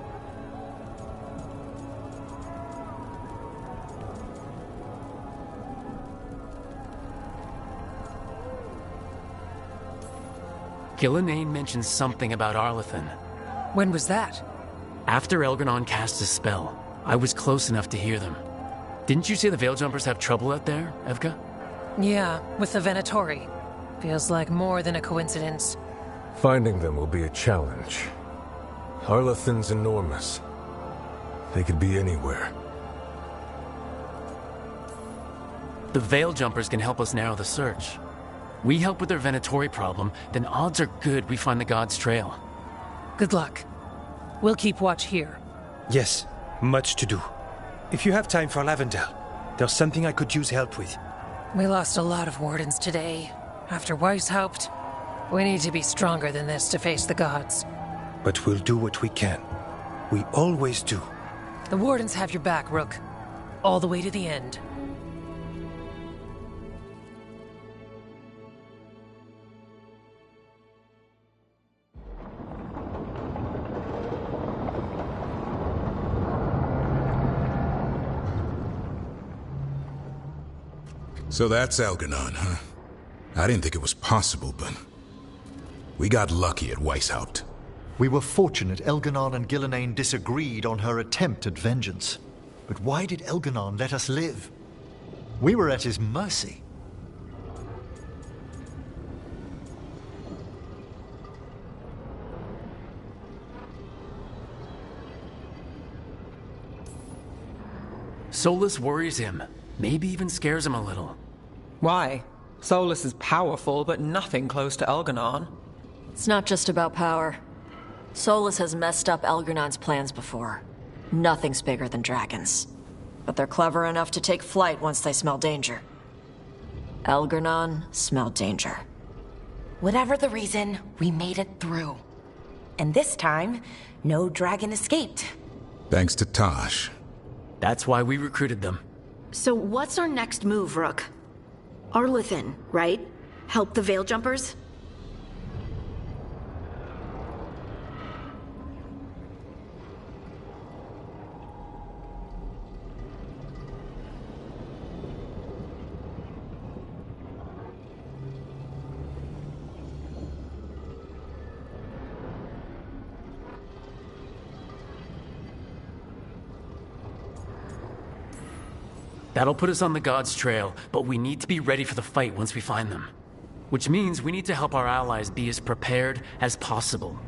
Gillenane mentioned something about Arlathan. When was that? After Elgernon cast his spell, I was close enough to hear them. Didn't you say the Veiljumpers have trouble out there, Evka? Yeah, with the Venatori. Feels like more than a coincidence. Finding them will be a challenge. Arlathan's enormous. They could be anywhere. The Veiljumpers can help us narrow the search. We help with their Venatori problem, then odds are good we find the God's trail. Good luck. We'll keep watch here. Yes, much to do. If you have time for Lavendel, there's something I could use help with. We lost a lot of wardens today. After Weishaupt, we need to be stronger than this to face the gods. But we'll do what we can. We always do. The wardens have your back, Rook. All the way to the end. So that's Elgernon, huh? I didn't think it was possible, but we got lucky at Weishaupt. We were fortunate Elgernon and Gillenane disagreed on her attempt at vengeance. But why did Elgernon let us live? We were at his mercy. Solus worries him. Maybe even scares him a little. Why? Solus is powerful, but nothing close to Elgernon. It's not just about power. Solus has messed up Elgernon's plans before. Nothing's bigger than dragons. But they're clever enough to take flight once they smell danger. Elgernon smelled danger. Whatever the reason, we made it through. And this time, no dragon escaped. Thanks to Tosh. That's why we recruited them. So what's our next move, Rook? Arlathan, right? Help the Veiljumpers? That'll put us on the God's trail, but we need to be ready for the fight once we find them. Which means we need to help our allies be as prepared as possible.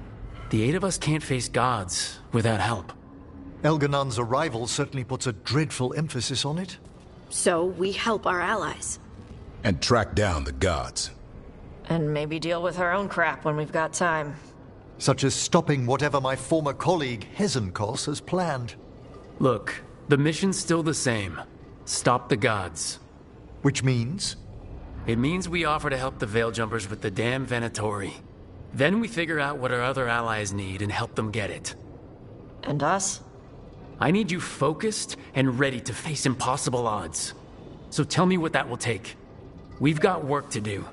The 8 of us can't face gods without help. Elgernon's arrival certainly puts a dreadful emphasis on it. So we help our allies. And track down the gods. And maybe deal with our own crap when we've got time. Such as stopping whatever my former colleague Hezenkos has planned. Look, the mission's still the same. Stop the gods. Which means? It means we offer to help the Veiljumpers with the damn Venatori. Then we figure out what our other allies need and help them get it. And us? I need you focused and ready to face impossible odds. So tell me what that will take. We've got work to do.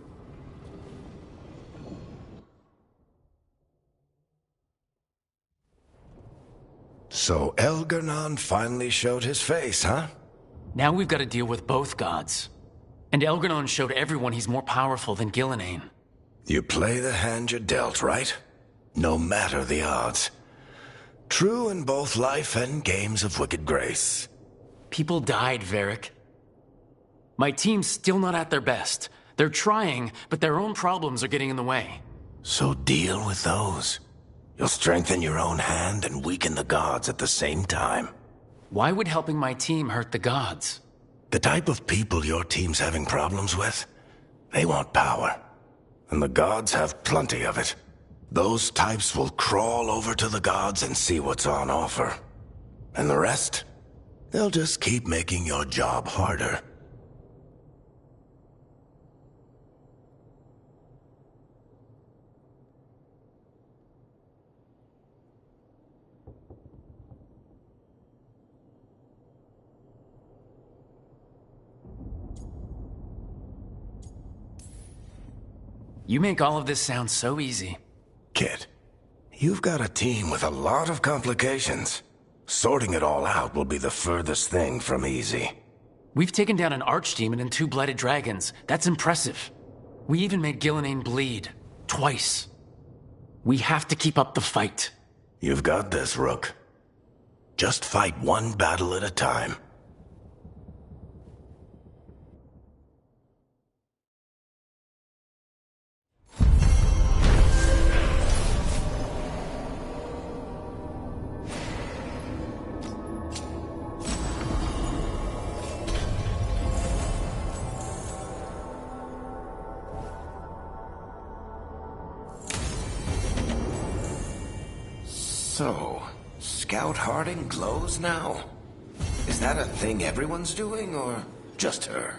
So Elgar'nan finally showed his face, huh? Now we've got to deal with both gods. And Elgar'nan showed everyone he's more powerful than Gillenane. You play the hand you're dealt, right? No matter the odds. True in both life and games of wicked grace. People died, Varric. My team's still not at their best. They're trying, but their own problems are getting in the way. So deal with those. You'll strengthen your own hand and weaken the gods at the same time. Why would helping my team hurt the gods? The type of people your team's having problems with, they want power. And the gods have plenty of it. Those types will crawl over to the gods and see what's on offer. And the rest, they'll just keep making your job harder. You make all of this sound so easy. Kid, you've got a team with a lot of complications. Sorting it all out will be the furthest thing from easy. We've taken down an archdemon and 2 blighted dragons. That's impressive. We even made Gillenane bleed. Twice. We have to keep up the fight. You've got this, Rook. Just fight one battle at a time. So, Scout Harding glows now? Is that a thing everyone's doing, or just her?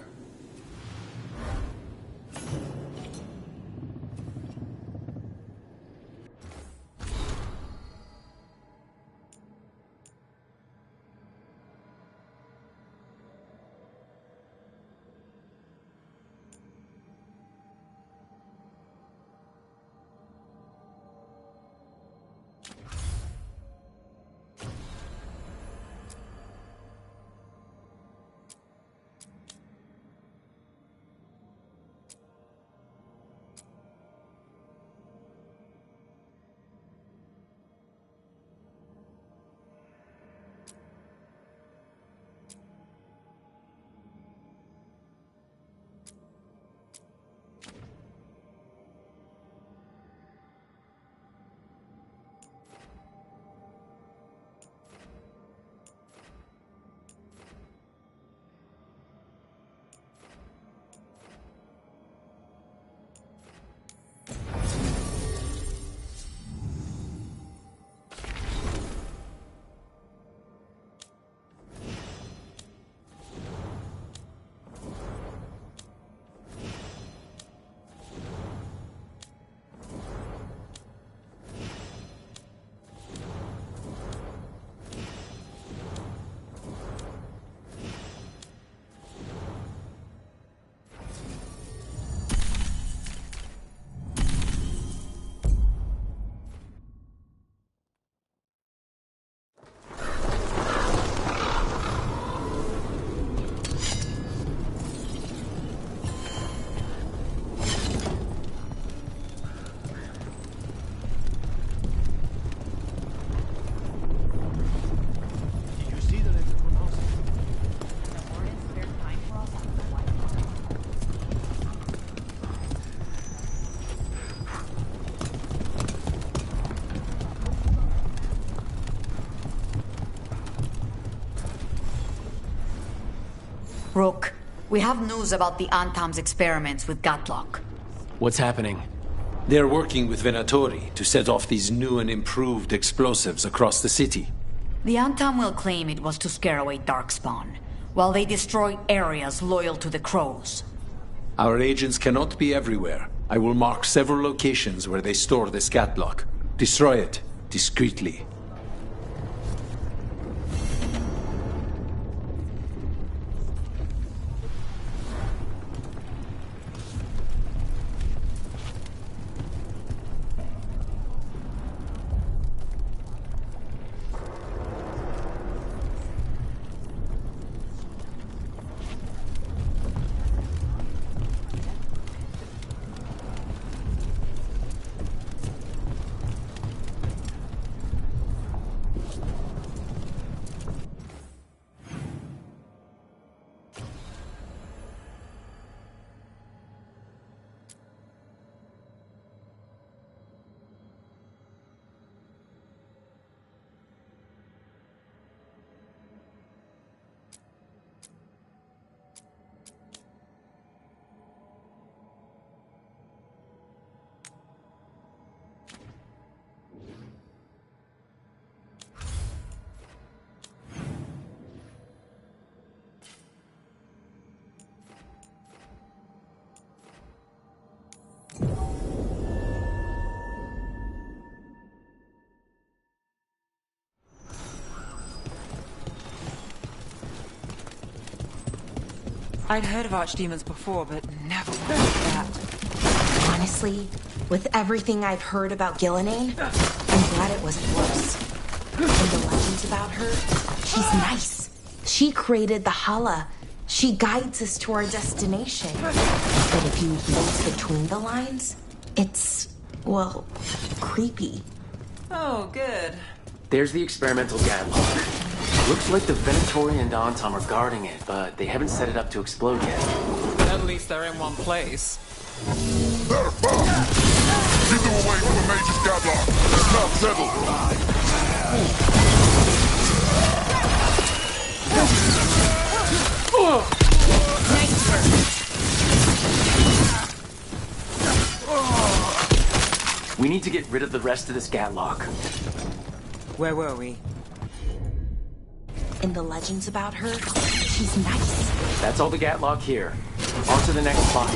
Rook, we have news about the Antam's experiments with Gatlock. What's happening? They're working with Venatori to set off these new and improved explosives across the city. The Antam will claim it was to scare away Darkspawn, while they destroy areas loyal to the Crows. Our agents cannot be everywhere. I will mark several locations where they store this Gatlock. Destroy it, discreetly. I'd heard of archdemons before, but never like that. Honestly, with everything I've heard about Gillenane, I'm glad it wasn't worse. And the legends about her, she's nice. She created the Hala. She guides us to our destination. But if you read between the lines, it's, well, creepy. Oh, good. There's the experimental gadlock. Looks like the Venatori and Dantom are guarding it, but they haven't set it up to explode yet. At least they're in one place. They're fine! You threw away from the Mage's gadlock. It's not settled. We need to get rid of the rest of this gadlock. Where were we? In the legends about her, she's nice. That's all the gadlock here. On to the next spot.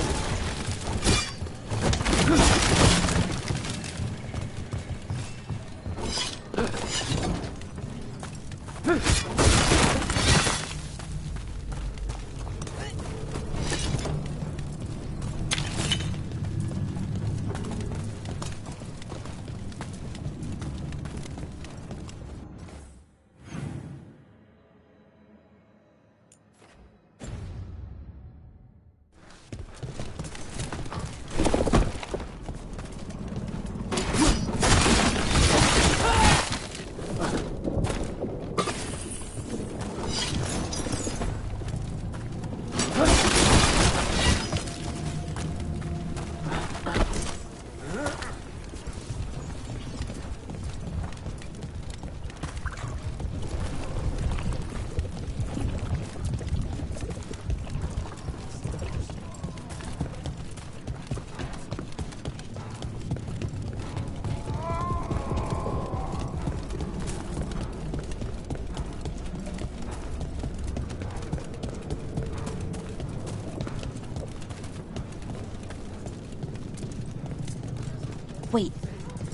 Wait,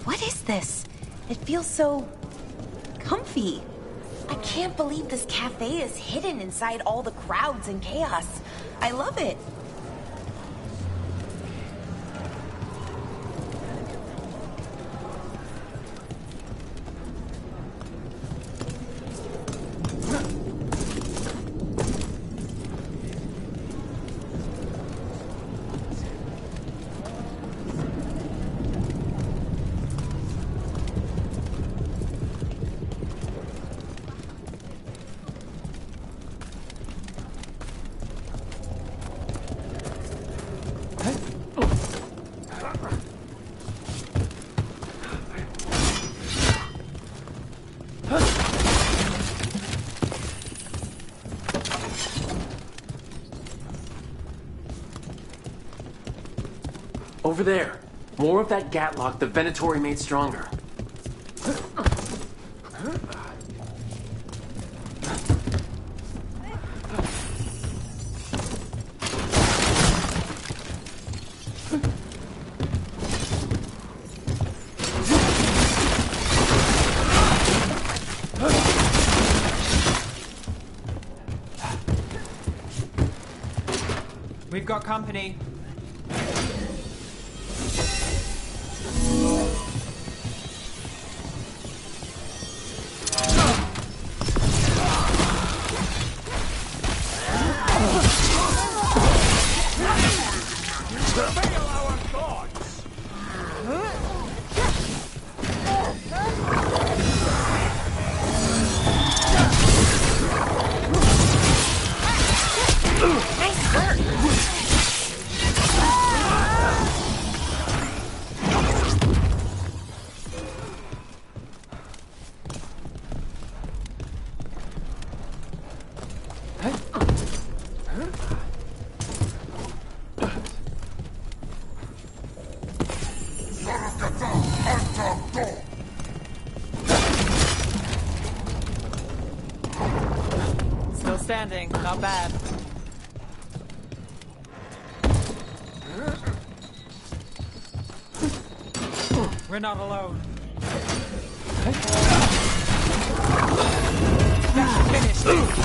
what is this? It feels so comfy. I can't believe this cafe is hidden inside all the crowds and chaos. I love it. Over there. More of that gatlock the Venatori made stronger. We've got company. Still standing, not bad. We're not alone. That should finish this.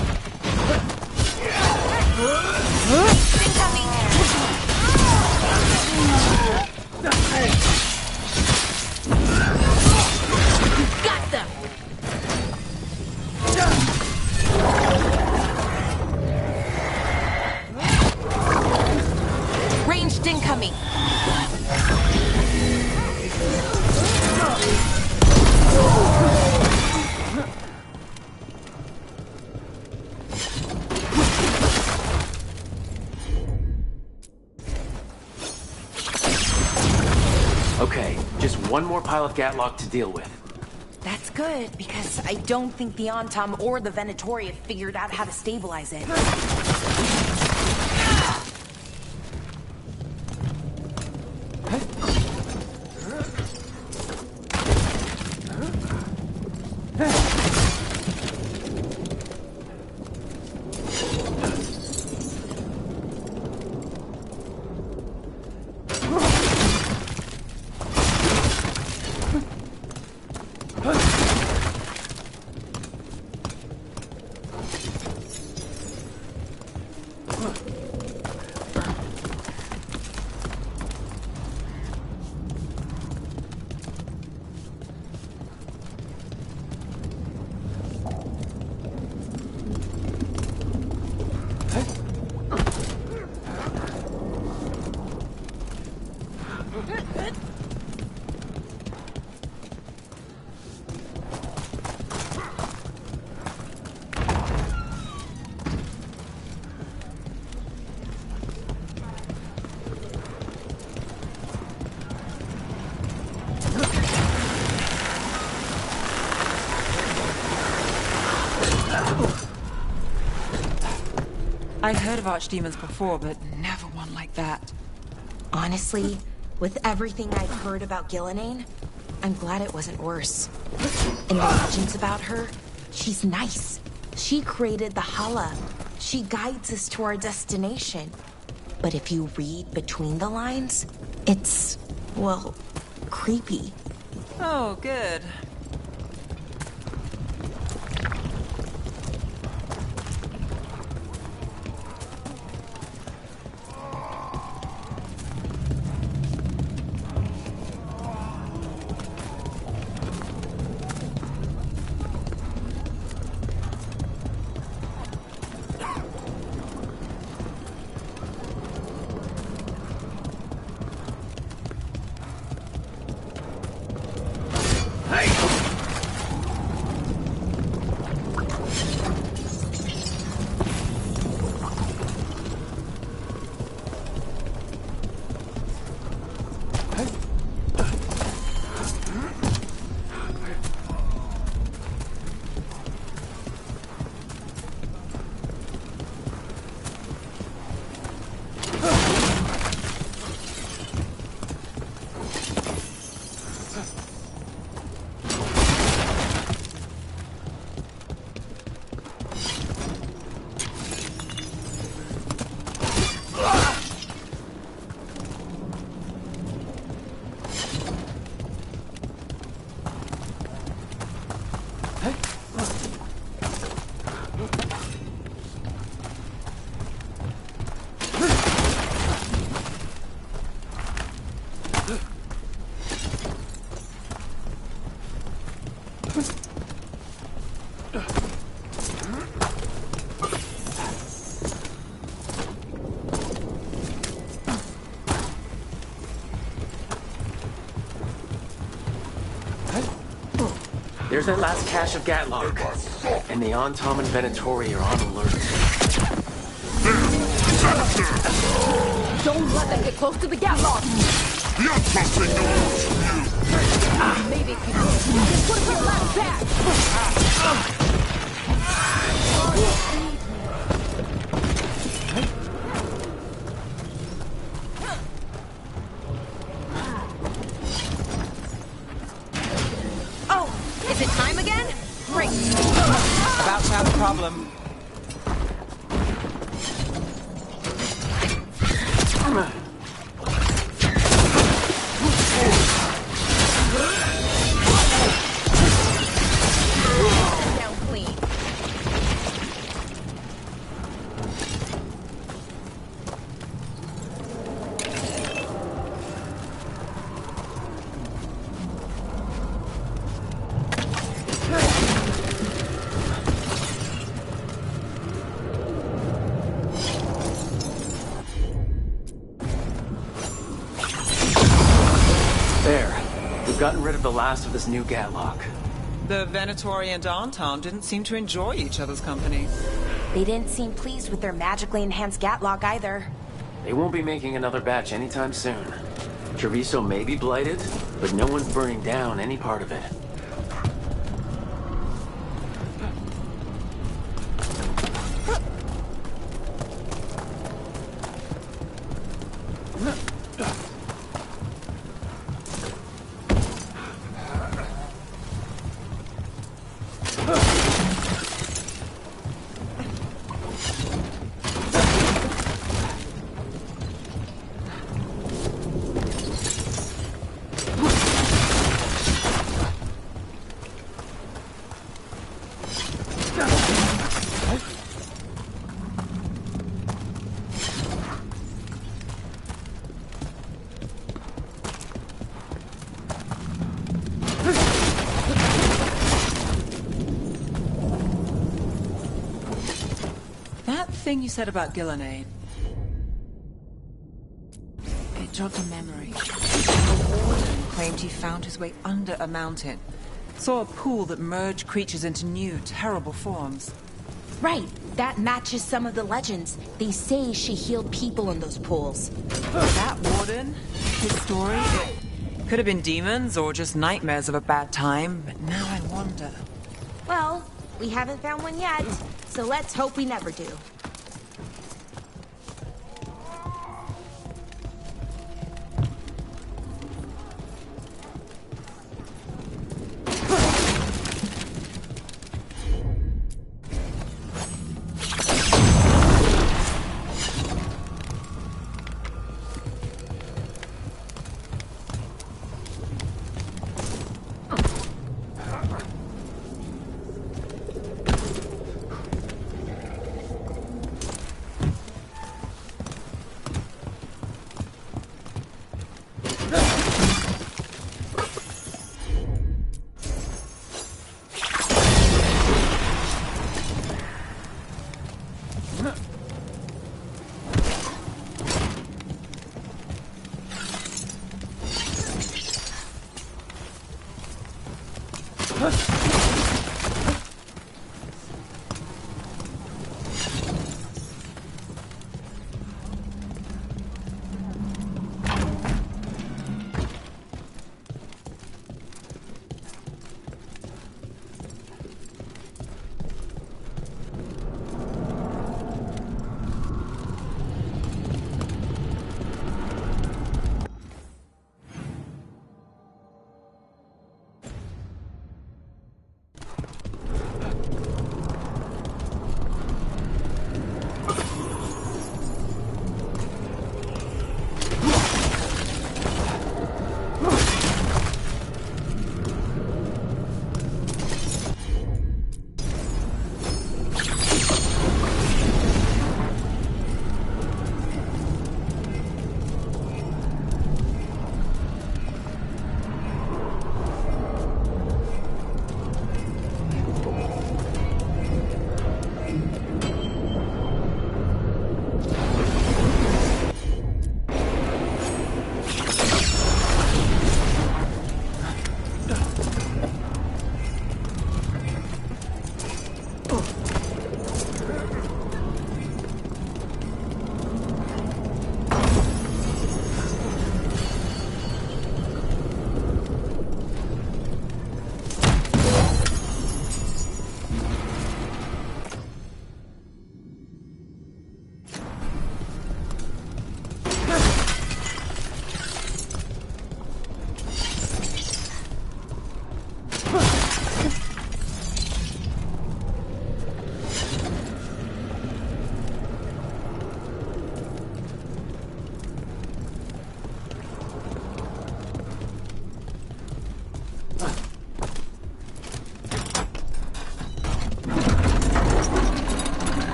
one more pile of Gatlock to deal with. That's good, because I don't think the Antom or the Venatori have figured out how to stabilize it. I'd heard of archdemons before, but never one like that. Honestly, with everything I've heard about Gillenane, I'm glad it wasn't worse. In the legends about her, she's nice. She created the Hala. She guides us to our destination. But if you read between the lines, it's, well, creepy. Oh, good. There's that last cache of Gatlock. And the Antom and Venatori are on alert. Don't let them get close to the Gatlock! You're trusting no one from you! Maybe if you just put up your last back! Is it time again? Great. About to have a problem. Down clean. Gotten rid of the last of this new Gatlock. The Venatori and Anton didn't seem to enjoy each other's company. They didn't seem pleased with their magically enhanced Gatlock either. They won't be making another batch anytime soon. Treviso may be blighted, but no one's burning down any part of it. Thing you said about Gillenade. It jogged a memory. The warden claimed he found his way under a mountain. Saw a pool that merged creatures into new, terrible forms. Right. That matches some of the legends. They say she healed people in those pools. That warden? His story? It could have been demons or just nightmares of a bad time, but now I wonder. Well, we haven't found one yet, so let's hope we never do.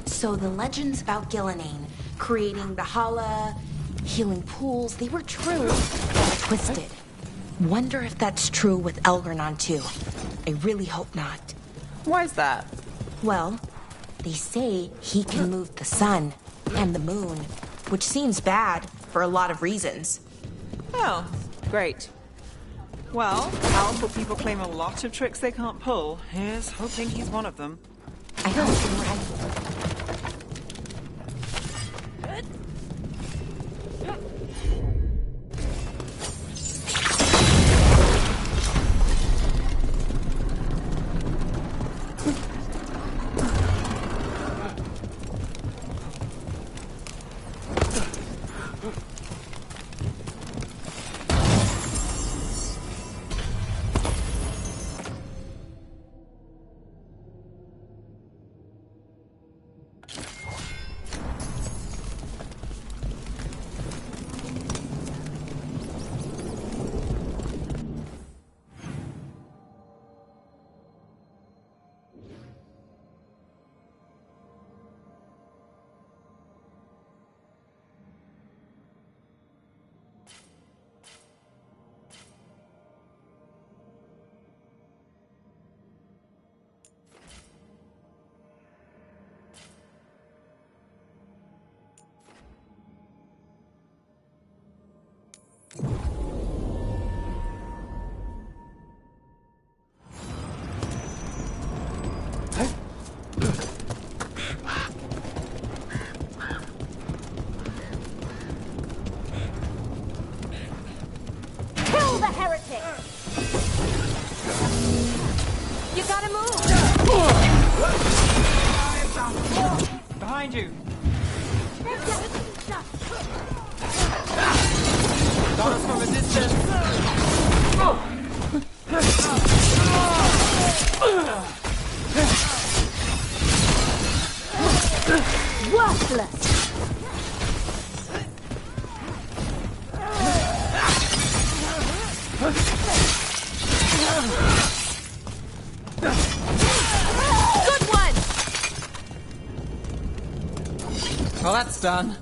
So the legends about Gillenane, creating the Hala, healing pools, they were true, but twisted. Wonder if that's true with Elgernon too. I really hope not. Why's that? Well, they say he can move the sun and the moon, which seems bad for a lot of reasons. Oh, great. Well, powerful people claim a lot of tricks they can't pull. Here's hoping he's one of them. I hope you're right. Kill the heretic! You gotta move! Behind you! Got us from a distance! Worthless! Good one! Well, that's done.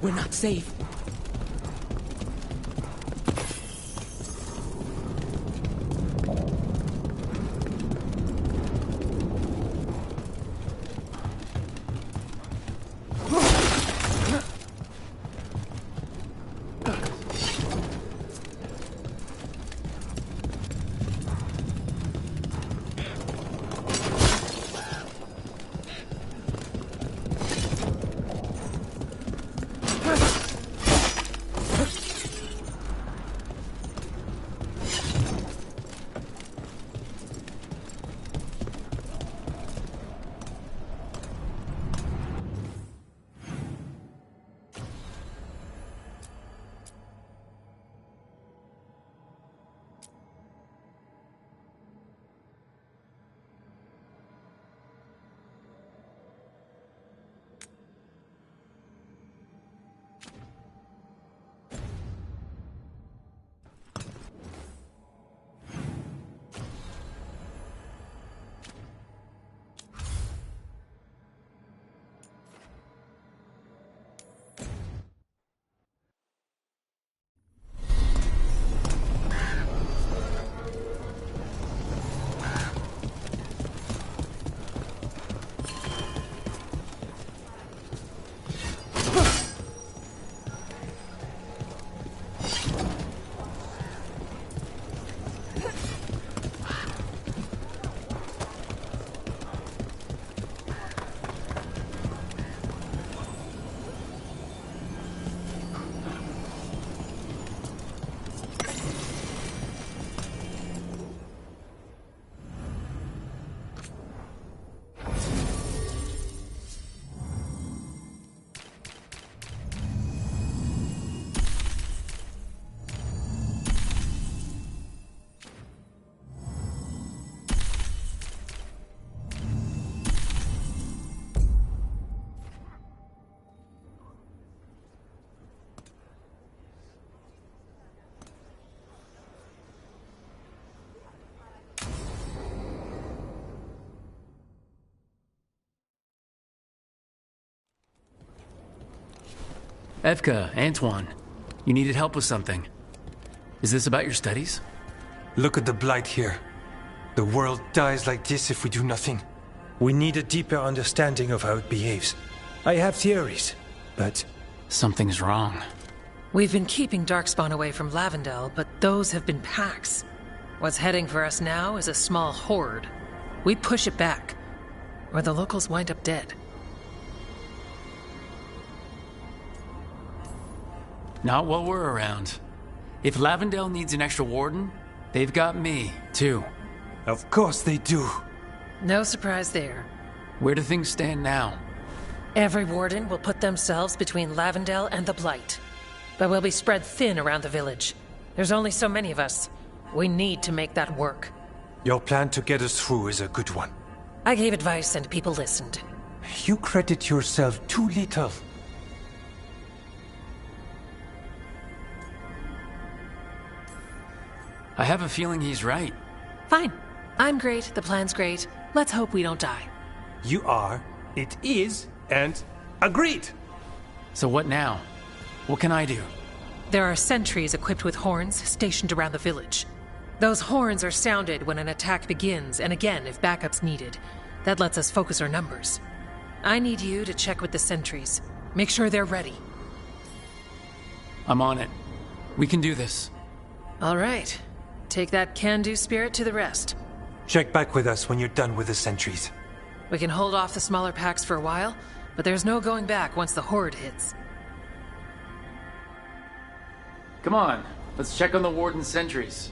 We're not safe. Evka, Antoine, you needed help with something. Is this about your studies? Look at the blight here. The world dies like this if we do nothing. We need a deeper understanding of how it behaves. I have theories, but... Something's wrong. We've been keeping Darkspawn away from Lavendel, but those have been packs. What's heading for us now is a small horde. We push it back, or the locals wind up dead. Not while we're around. If Lavendel needs an extra warden, they've got me, too. Of course they do. No surprise there. Where do things stand now? Every warden will put themselves between Lavendel and the Blight. But we'll be spread thin around the village. There's only so many of us. We need to make that work. Your plan to get us through is a good one. I gave advice and people listened. You credit yourself too little. I have a feeling he's right. Fine. I'm great, the plan's great. Let's hope we don't die. You are, it is, and agreed! So what now? What can I do? There are sentries equipped with horns stationed around the village. Those horns are sounded when an attack begins, and again if backup's needed. That lets us focus our numbers. I need you to check with the sentries. Make sure they're ready. I'm on it. We can do this. All right. Take that can-do spirit to the rest. Check back with us when you're done with the sentries. We can hold off the smaller packs for a while, but there's no going back once the horde hits. Come on, let's check on the warden's sentries.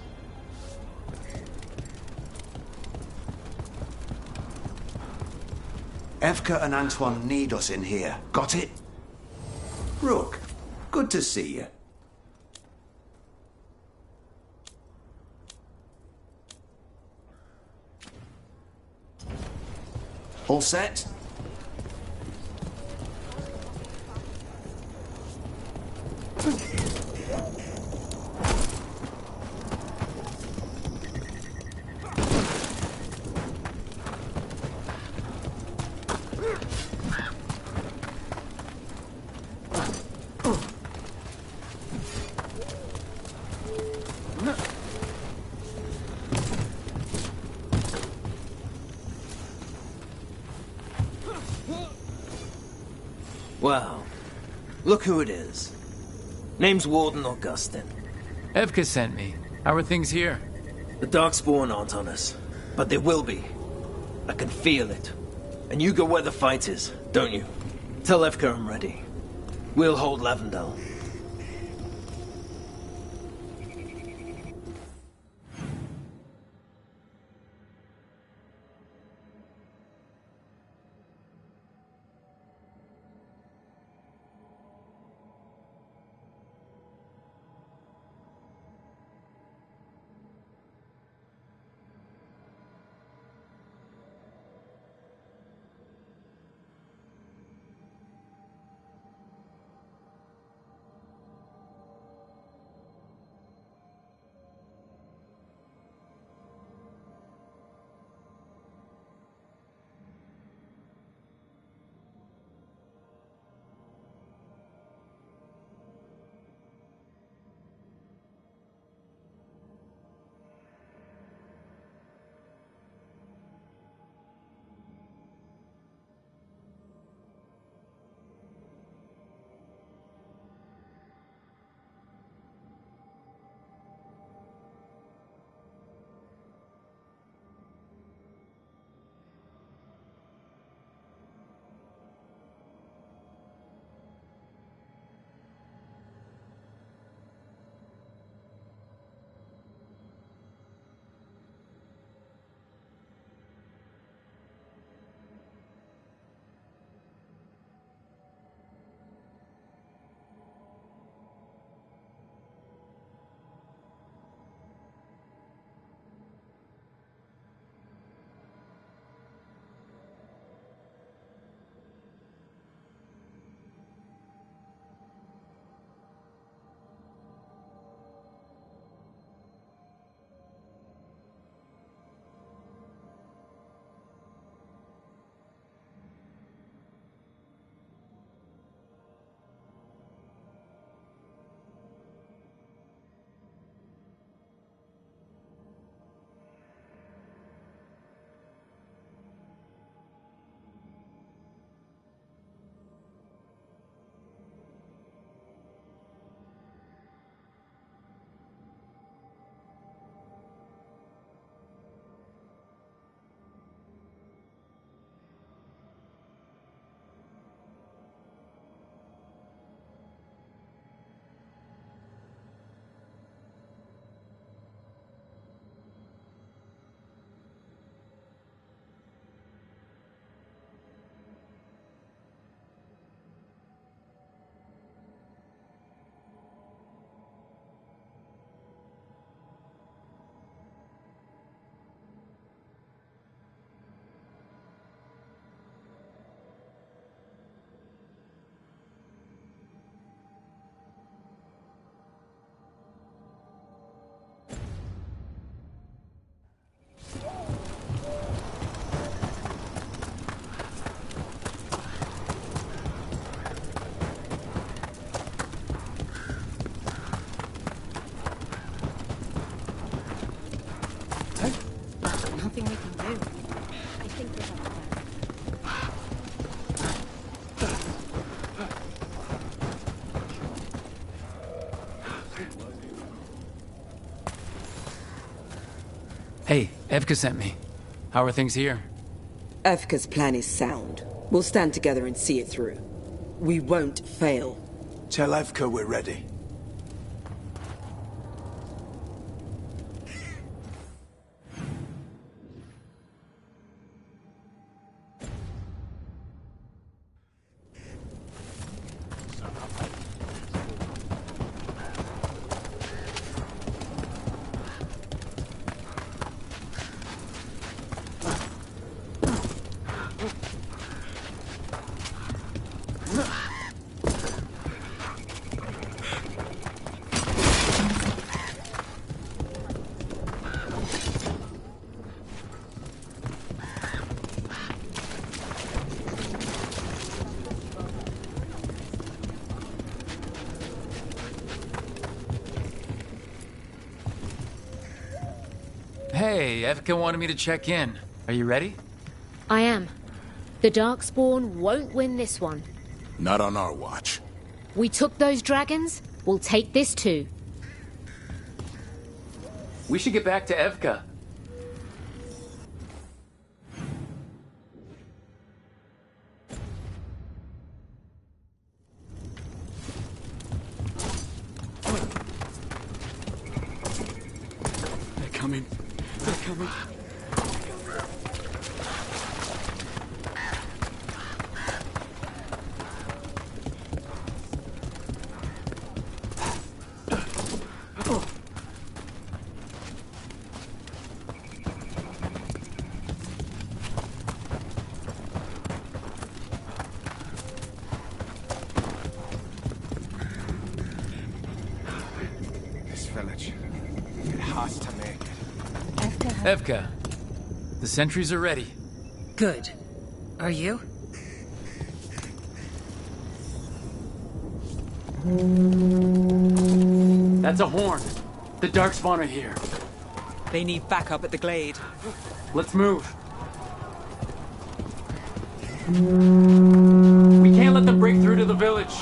Evka and Antoine need us in here. Got it? Rook, good to see you. All set? Wow. Look who it is. Name's Warden Augustin. Evka sent me. How are things here? The Darkspawn aren't on us, but they will be. I can feel it. And you go where the fight is, don't you? Tell Evka I'm ready. We'll hold Lavendel. anything we can do. I think we have a plan. Hey, Evka sent me. How are things here? Evka's plan is sound. We'll stand together and see it through. We won't fail. Tell Evka we're ready. Hey, Evka wanted me to check in. Are you ready? I am. The Darkspawn won't win this one. Not on our watch. We took those dragons, we'll take this too. We should get back to Evka. They're coming. They're coming. This village, it has to make it. Evka, the sentries are ready. Good. Are you? That's a horn. The Darkspawn are here. They need backup at the glade. Let's move. We can't let them break through to the village.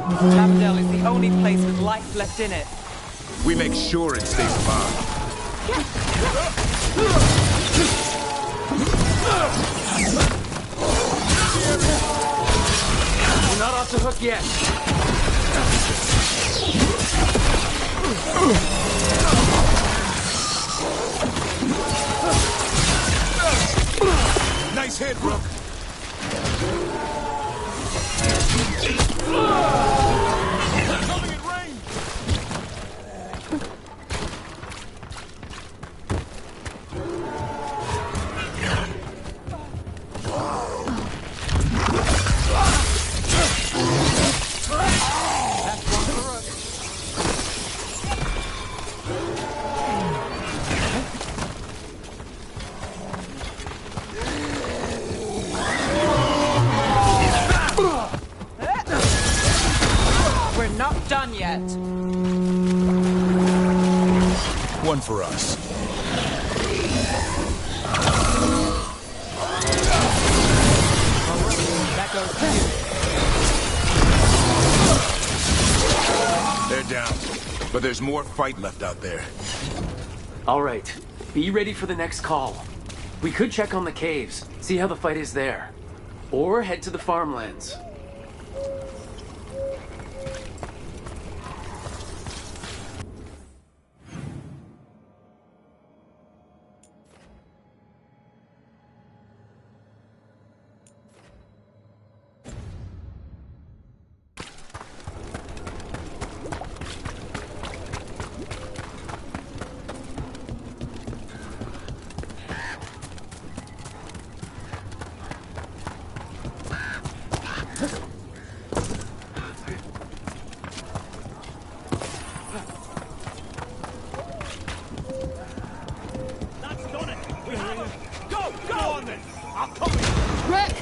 Lavendel is the only place with life left in it. We make sure it stays alive. We're not off the hook yet. Nice hit, Rook. Coming in range. We're not done yet. One for us. That goes to you. They're down, but there's more fight left out there. All right, be ready for the next call. We could check on the caves, see how the fight is there. Or head to the farmlands. Rook!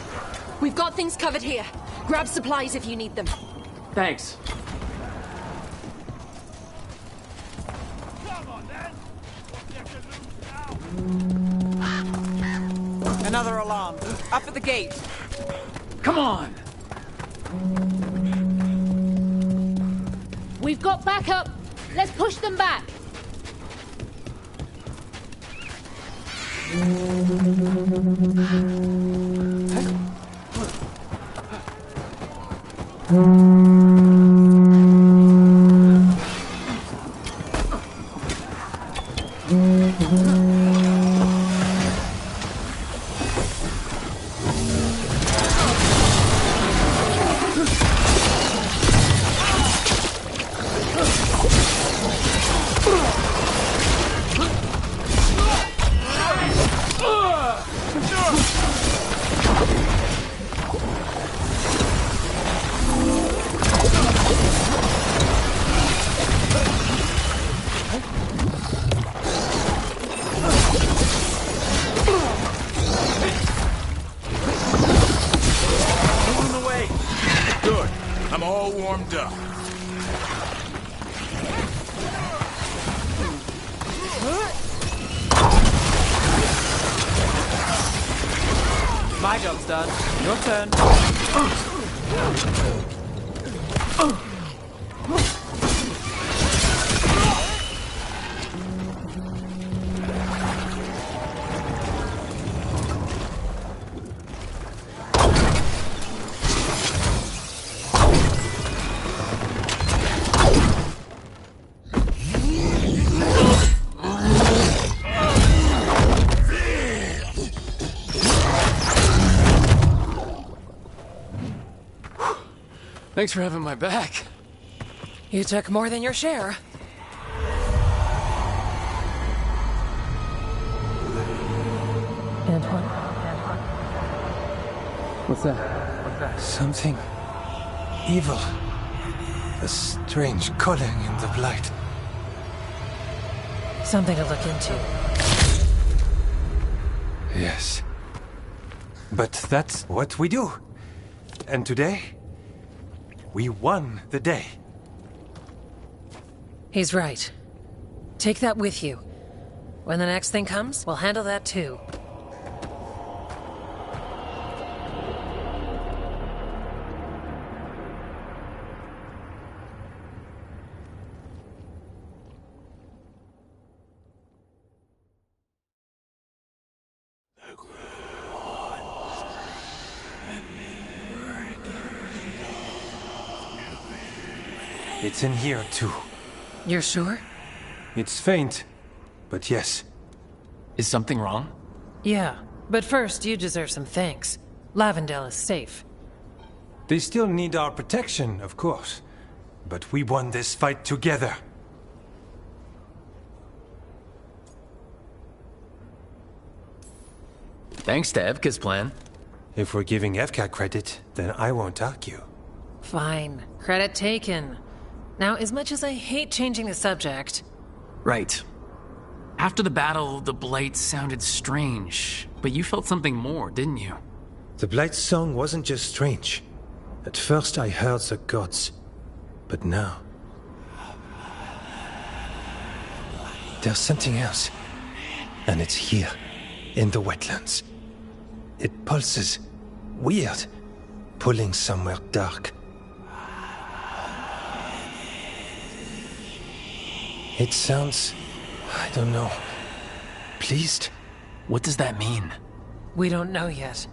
We've got things covered here. Grab supplies if you need them. Thanks. Another alarm. Up at the gate. Come on! We've got backup. Let's push them back. I'm all warmed up. My job's done. Your turn. Thanks for having my back. You took more than your share. Antoine? What's that? Something evil. A strange calling in the blight. Something to look into. Yes. But that's what we do. And today, we won the day. He's right. Take that with you. When the next thing comes, we'll handle that too. It's in here, too. You're sure? It's faint, but yes. Is something wrong? Yeah, but first you deserve some thanks. Lavendale is safe. They still need our protection, of course. But we won this fight together. Thanks to Evka's plan. If we're giving Evka credit, then I won't argue. Fine. Credit taken. Now, as much as I hate changing the subject... Right. After the battle, the Blight sounded strange. But you felt something more, didn't you? The Blight's song wasn't just strange. At first I heard the gods. But now... there's something else. And it's here, in the wetlands. It pulses. Weird. Pulling somewhere dark. It sounds... I don't know... pleased? What does that mean? We don't know yet.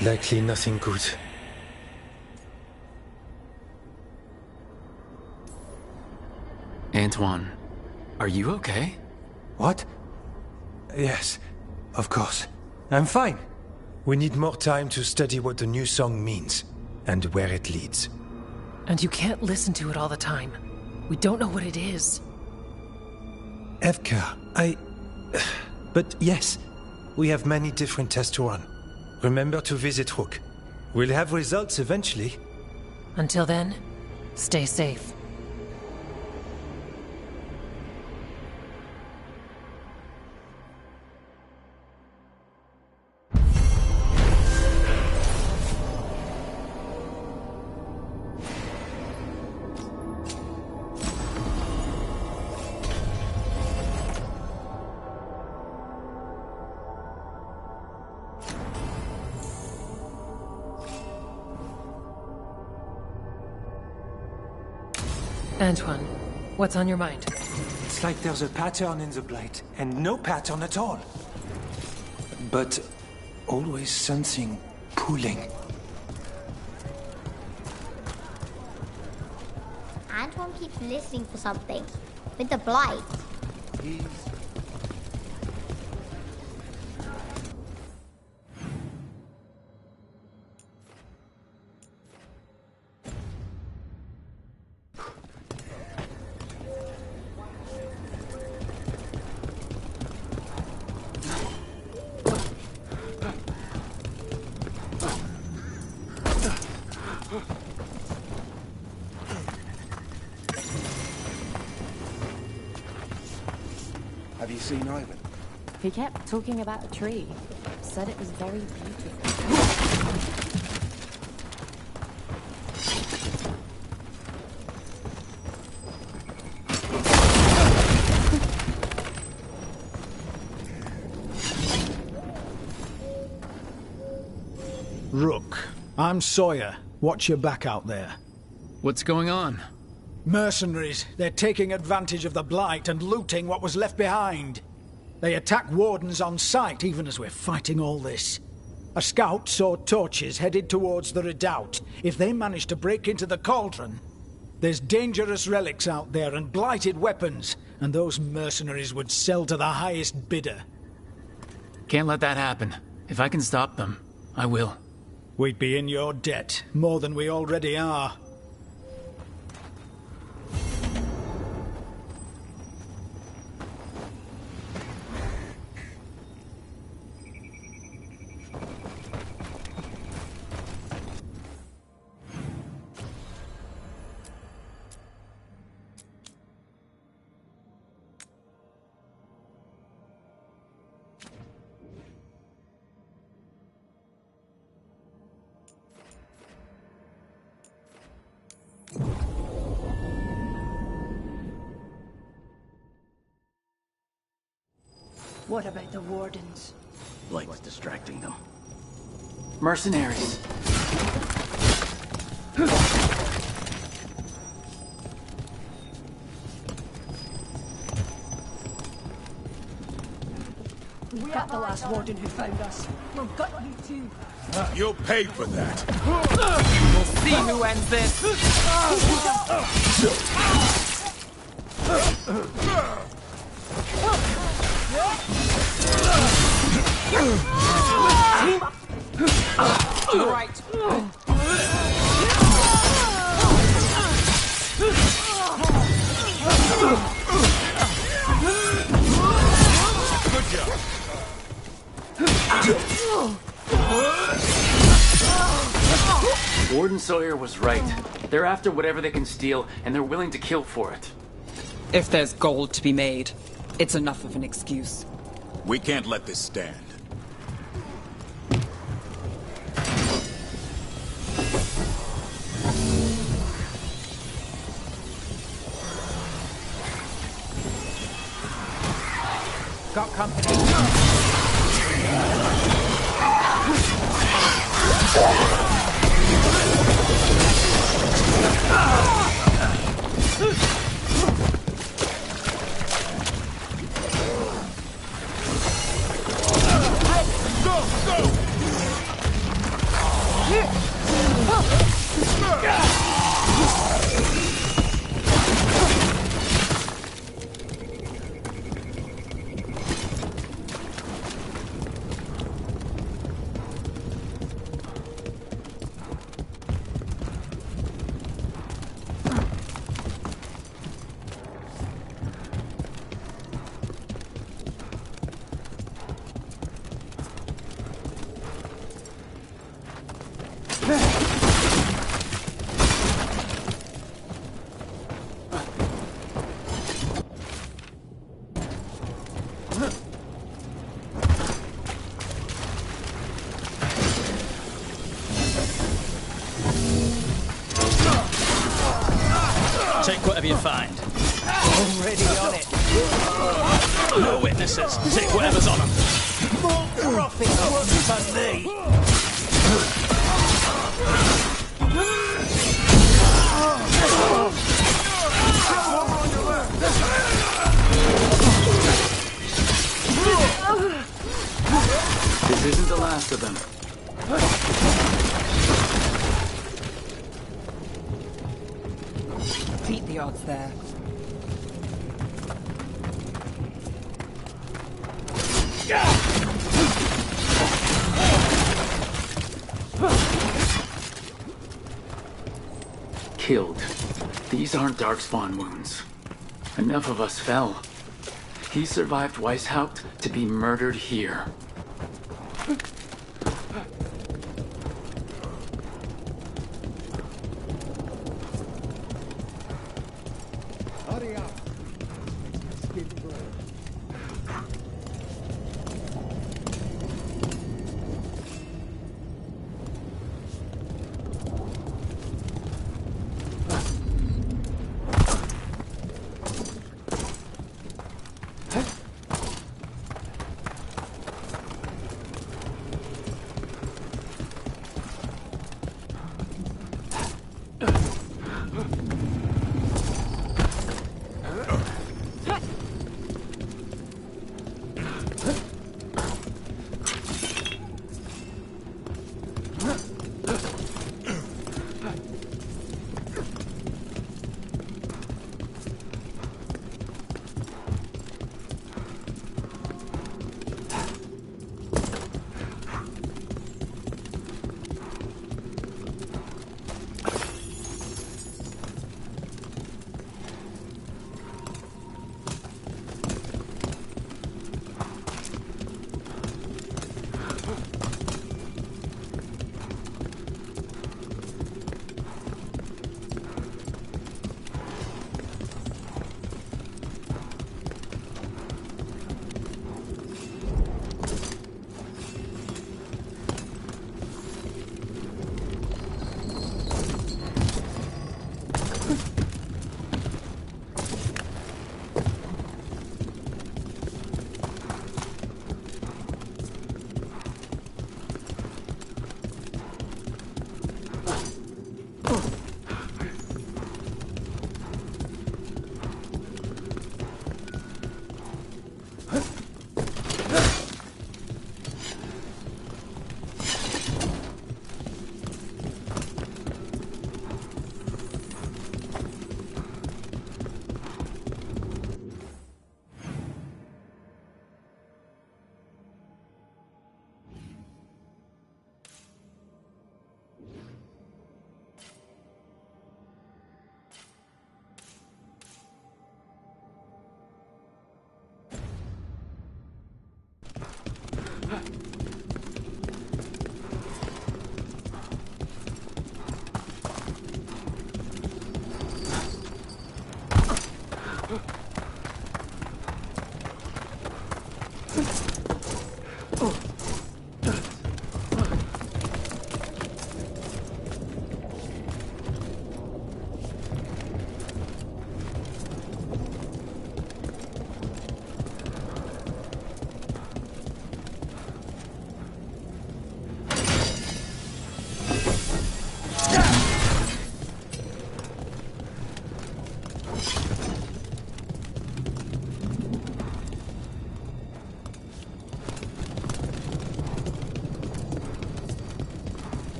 Likely nothing good. Antoine, are you okay? What? Yes, of course. I'm fine. We need more time to study what the new song means, and where it leads. And you can't listen to it all the time. We don't know what it is. Evka, But yes, we have many different tests to run. Remember to visit Rook. We'll have results eventually. Until then, stay safe. Antoine, what's on your mind? It's like there's a pattern in the Blight, and no pattern at all. But always something pulling. Antoine keeps listening for something. With the Blight. Have you seen Ivan? He kept talking about a tree. Said it was very beautiful. Rook, I'm Sawyer. Watch your back out there. What's going on? Mercenaries. They're taking advantage of the Blight and looting what was left behind. They attack wardens on sight even as we're fighting all this. A scout saw torches headed towards the redoubt. If they manage to break into the cauldron, there's dangerous relics out there and blighted weapons, and those mercenaries would sell to the highest bidder. Can't let that happen. If I can stop them, I will. We'd be in your debt, more than we already are. What about the wardens? Blight's distracting them. Mercenaries. We got the last warden who found us. We've got you too. You'll pay for that. We'll see who ends this. Right. Good job. Warden Sawyer was right. They're after whatever they can steal, and they're willing to kill for it. If there's gold to be made, it's enough of an excuse. We can't let this stand. Got company. Take whatever you find. Already on it. No witnesses. Take whatever's on them. More profit works for me. most of them. Beat the odds there. Killed. These aren't Darkspawn wounds. Enough of us fell. He survived Weishaupt to be murdered here. Hurry up.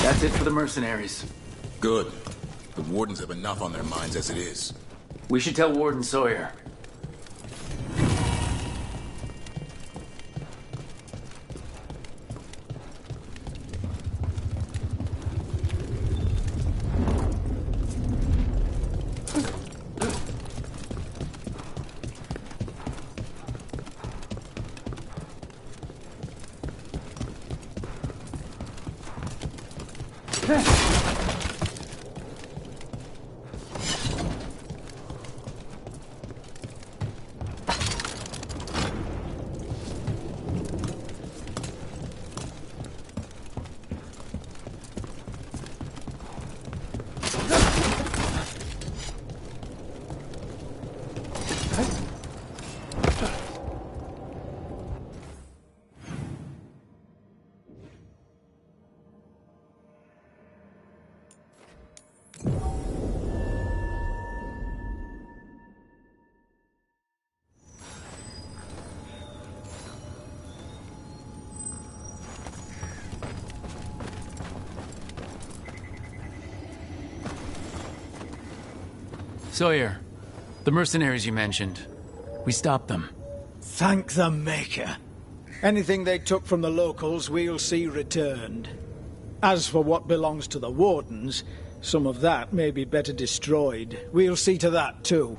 That's it for the mercenaries. Good. The Wardens have enough on their minds as it is. We should tell Warden Sawyer. Sawyer, the mercenaries you mentioned, we stopped them. Thank the Maker. Anything they took from the locals, we'll see returned. As for what belongs to the Wardens, some of that may be better destroyed. We'll see to that, too.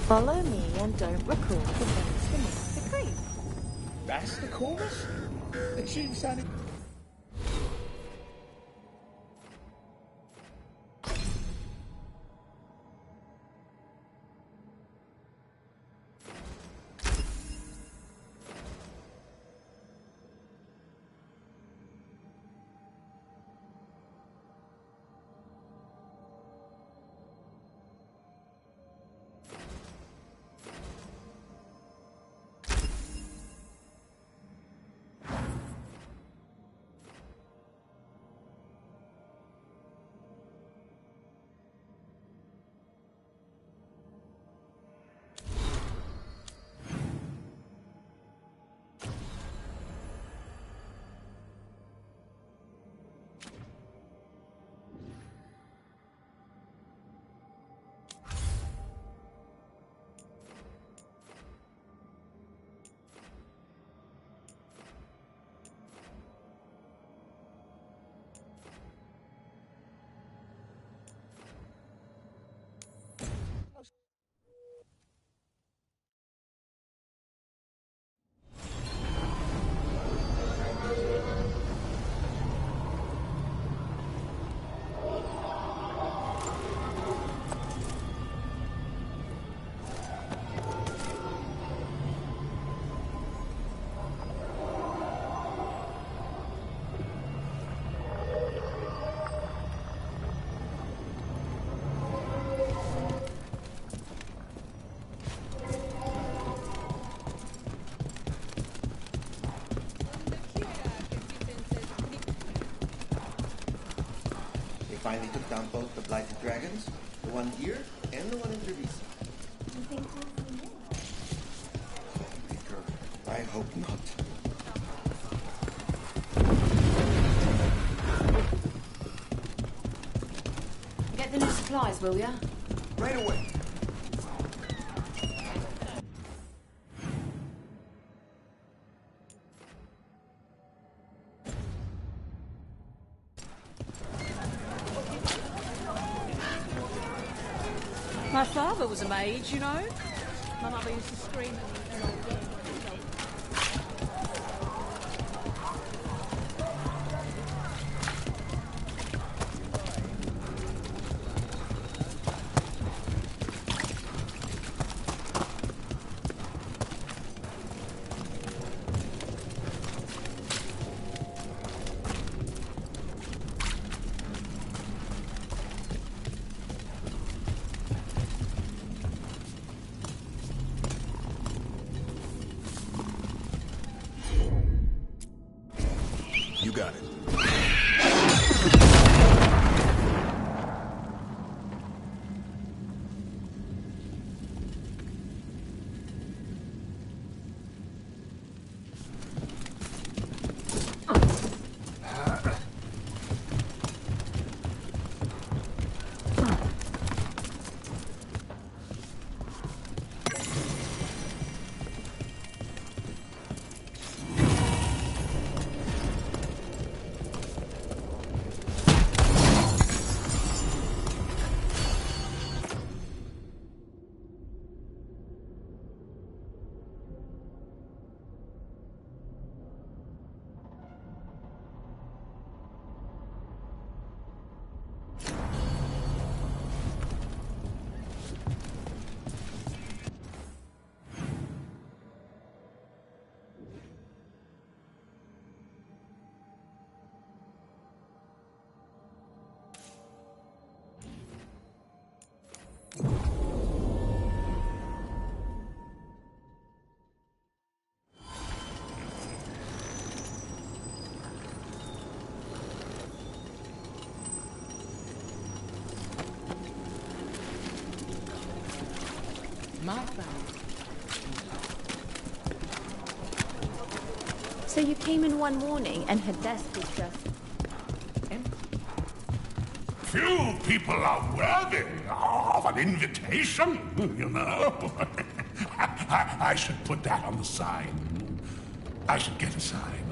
Follow me and don't record the things beneath the creep. That's the chorus? It shouldn't sound... Finally took down both the blighted dragons, the one here and the one in Teresa. You think we'll see more? I hope not. Get the new supplies, will ya? Right away. My father was a mage, you know. My mother used to scream at me. You got it. So you came in one morning and her desk was just empty. Few people are worthy of an invitation, you know. I should put that on the sign. I should get a sign.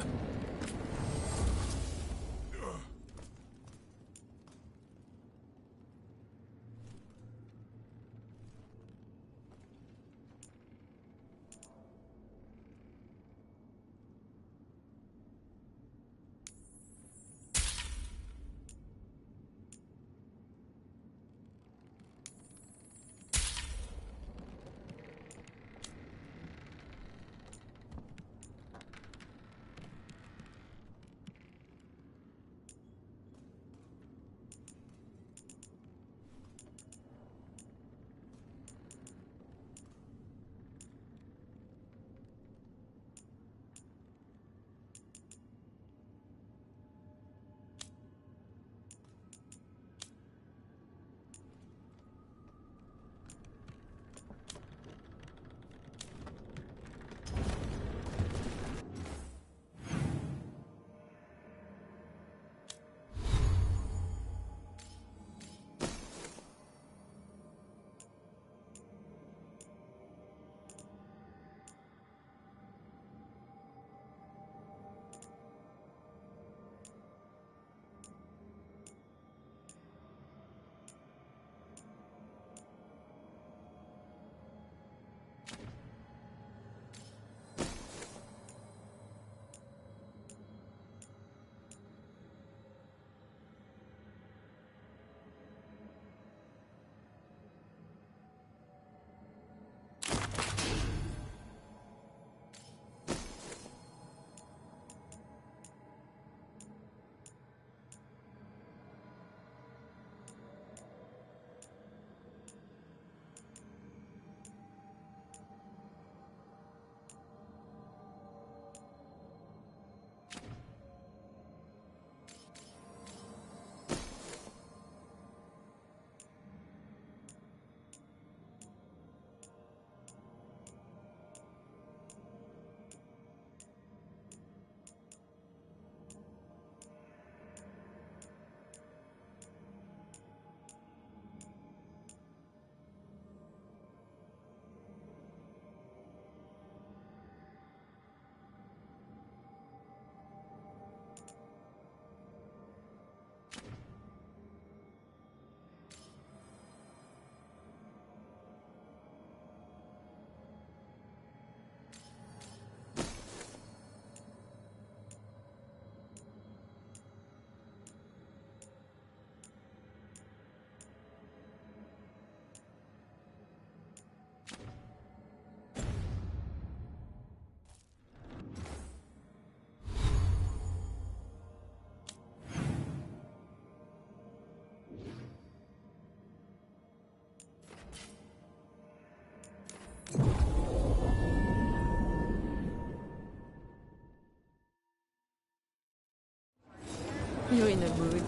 You're in the mood.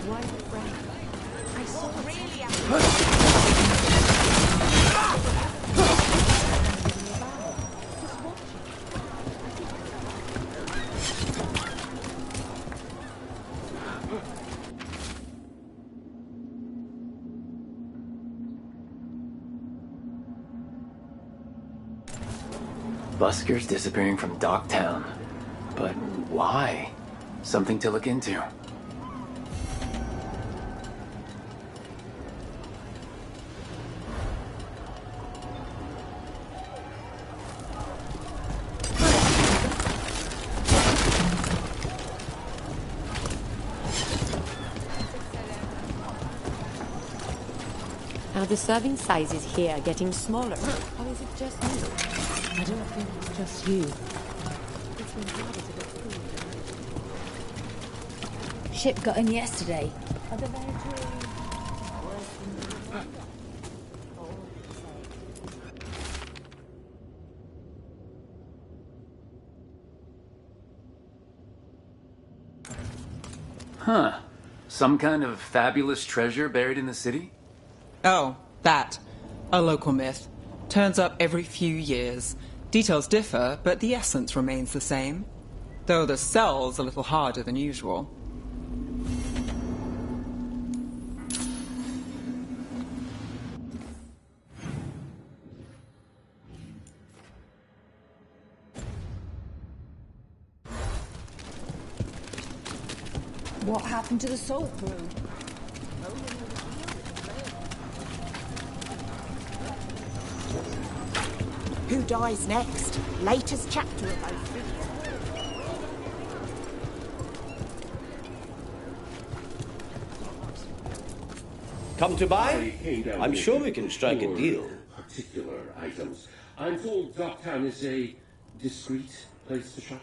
Why, Frank? I saw Buskers disappearing from Docktown. But why? Something to look into. Are the serving sizes here getting smaller? Or is it just me? I don't think it's just you. It's been harder to get food. Ship got in yesterday. Are the very true? Huh. Some kind of fabulous treasure buried in the city? Oh, that. A local myth. Turns up every few years. Details differ, but the essence remains the same. Though the cell's a little harder than usual. What happened to the salt crew? Who dies next? Latest chapter of those videos. Come to buy? I'm sure we can strike a deal. Particular items. I'm told Docktown is a discreet place to shop.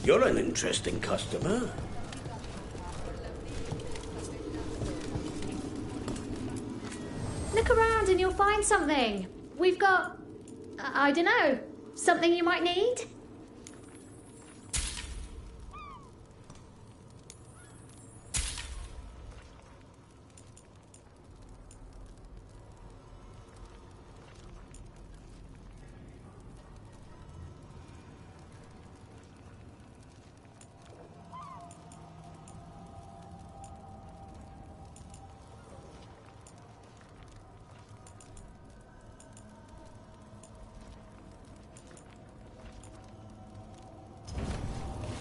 You're an interesting customer. Look around and you'll find something. We've got, I don't know, something you might need?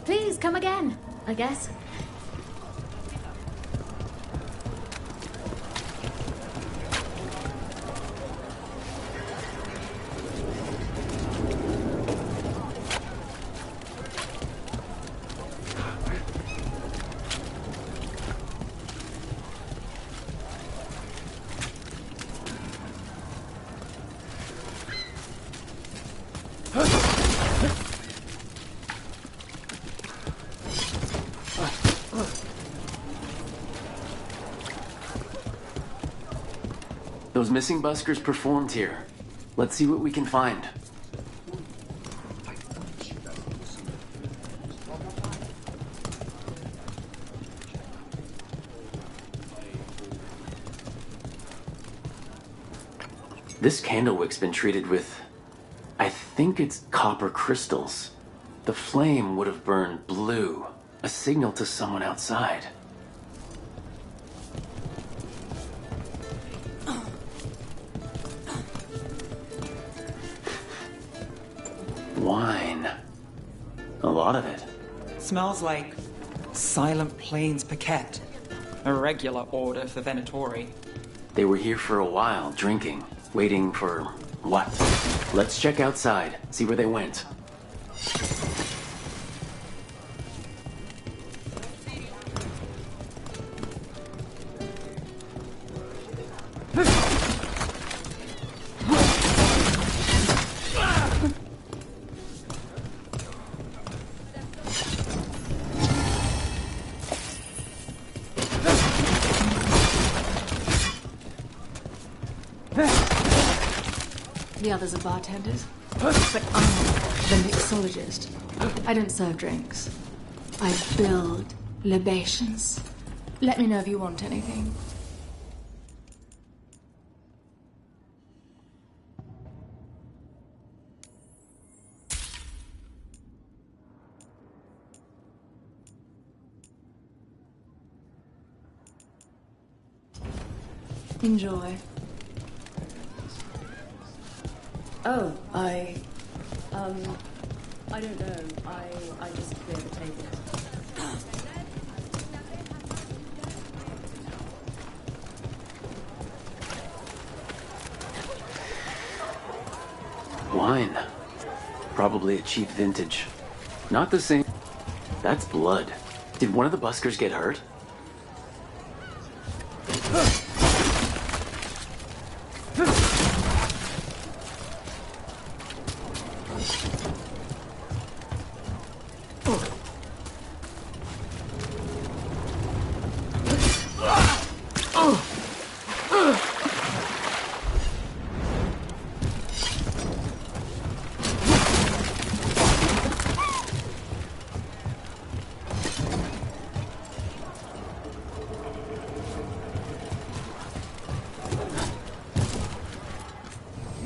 Please, come again, I guess. Those missing buskers performed here. Let's see what we can find. This candlewick's been treated with, I think it's copper crystals. The flame would have burned blue, a signal to someone outside. Wine. A lot of it. Smells like Silent Plains Paquette. A regular order for Venatori. They were here for a while, drinking, waiting for what? Let's check outside, see where they went. The others are bartenders, but I'm the mixologist. I don't serve drinks. I build libations. Let me know if you want anything. Enjoy. Oh, I don't know. I just clear the table. Wine. Probably a cheap vintage. Not the same. That's blood. Did one of the buskers get hurt?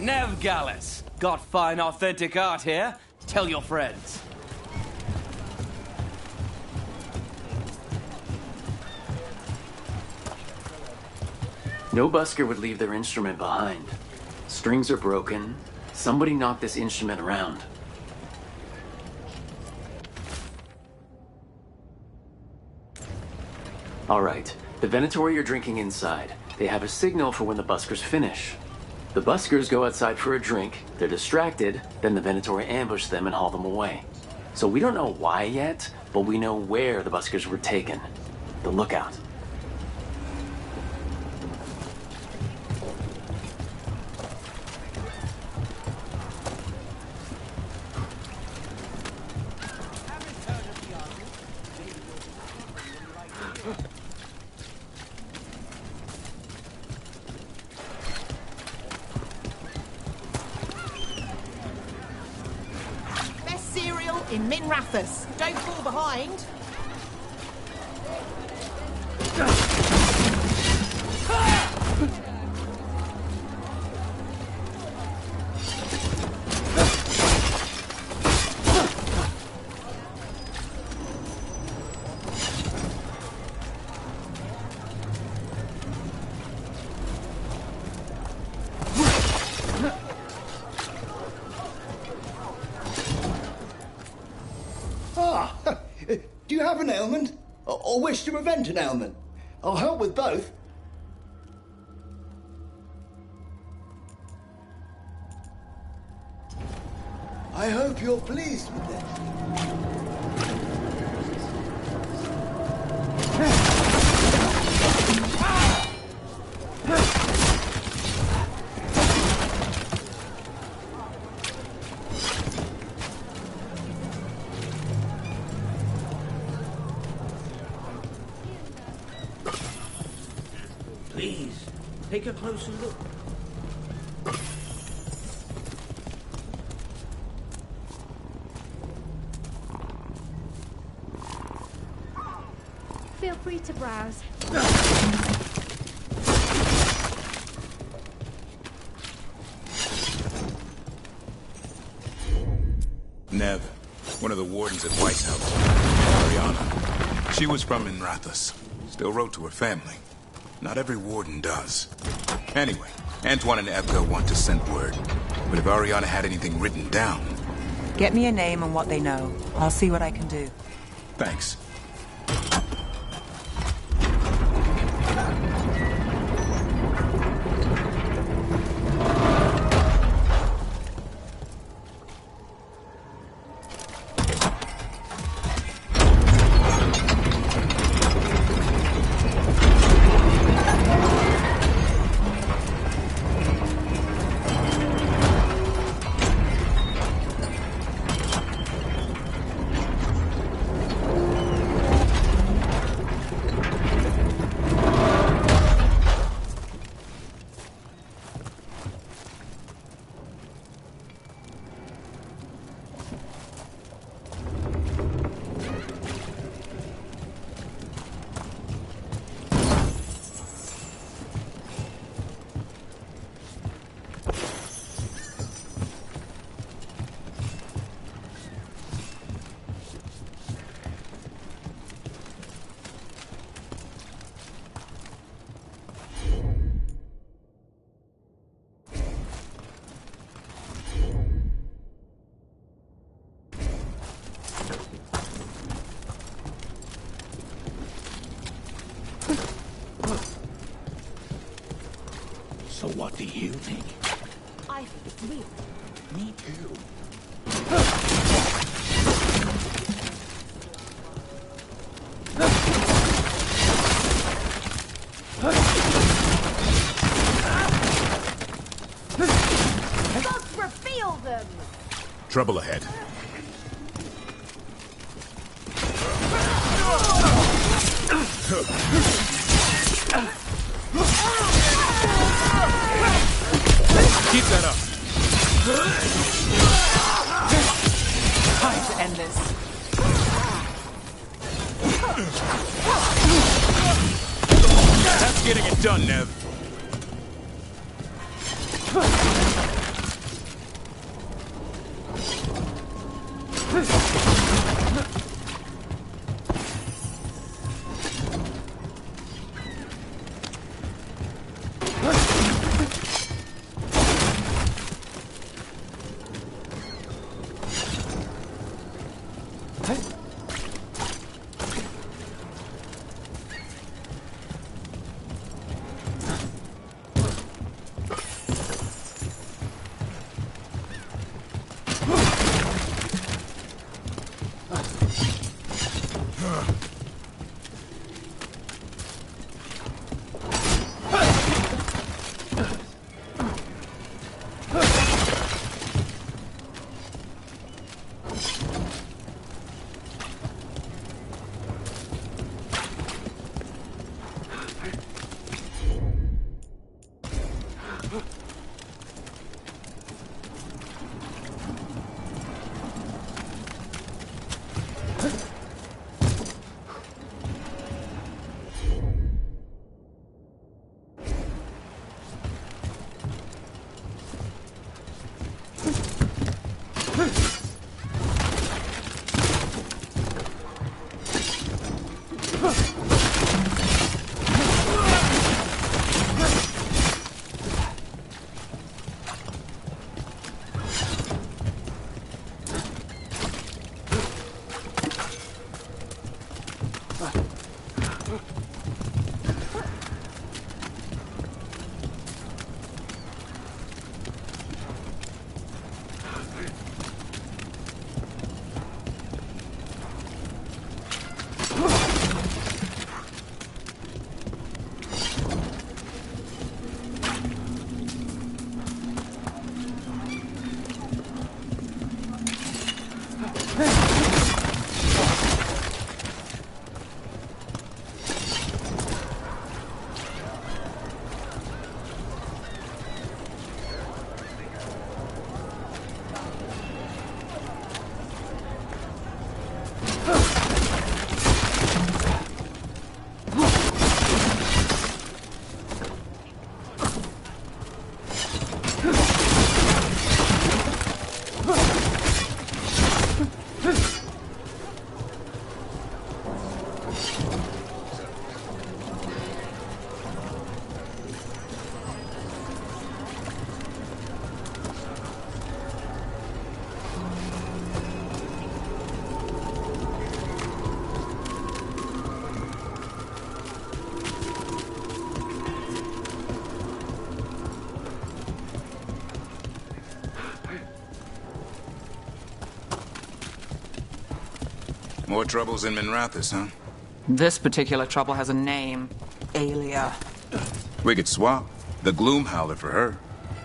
Nev Gallus. Got fine authentic art here. Tell your friends. No busker would leave their instrument behind. Strings are broken. Somebody knocked this instrument around. All right, the Venatori are drinking inside. They have a signal for when the buskers finish. The buskers go outside for a drink, they're distracted, then the Venatori ambush them and haul them away. So we don't know why yet, but we know where the buskers were taken. The lookout. In Minrathus. Don't fall behind. Do you have an ailment? Or wish to prevent an ailment? I'll help with both. I hope you're pleased with this. Please, take a closer look. Feel free to browse. Nev, one of the wardens at White's house. Ariana. She was from Minrathus. Still wrote to her family. Not every warden does. Anyway, Antoine and Evka want to send word. But if Ariana had anything written down... Get me a name and what they know. I'll see what I can do. Thanks. So what do you think? I think it's real. Me too. Gods reveal them! Trouble ahead. Keep that up. Time to end this. That's getting it done, Nev. More troubles in Minrathous, huh? This particular trouble has a name. Alia. We could swap. The Gloom Howler for her.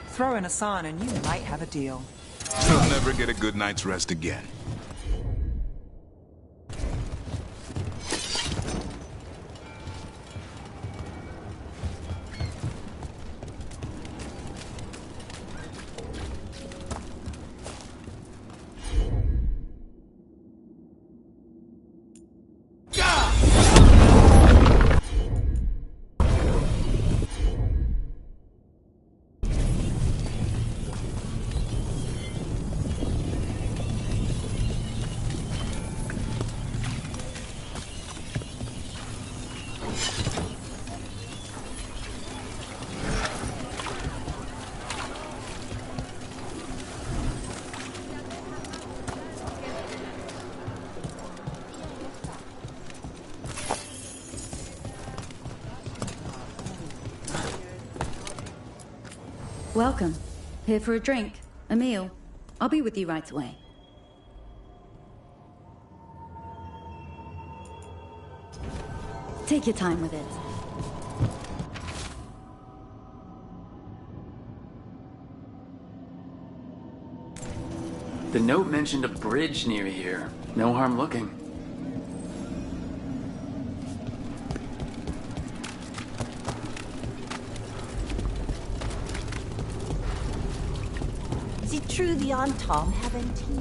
Throw in a sign and you might have a deal. She'll never get a good night's rest again. Welcome. Here for a drink, a meal. I'll be with you right away. Take your time with it. The note mentioned a bridge near here. No harm looking. Is it true the Aunt Tom haven't tea?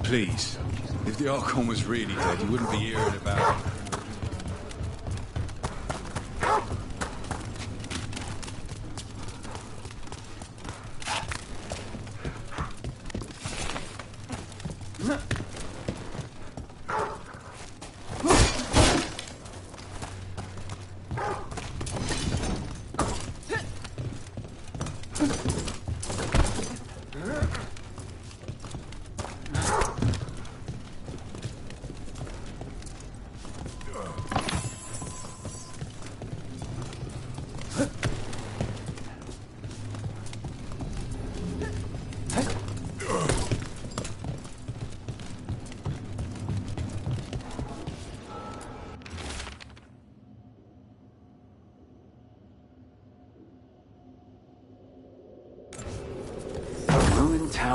Please, if the Archon was really dead, you wouldn't be hearing about it.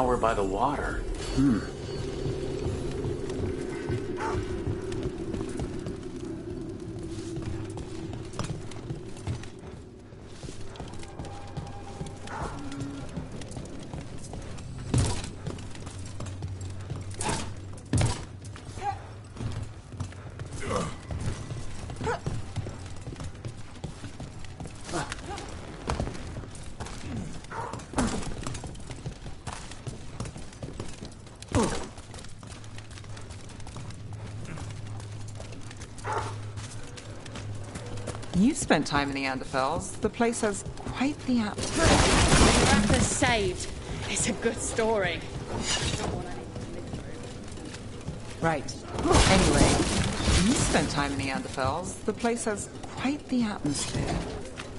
tower by the water. You've spent time in the Anderfels. The place has quite the atmosphere. Rathus saved. It's a good story. Right. Anyway, you spent time in the Anderfels. The place has quite the atmosphere.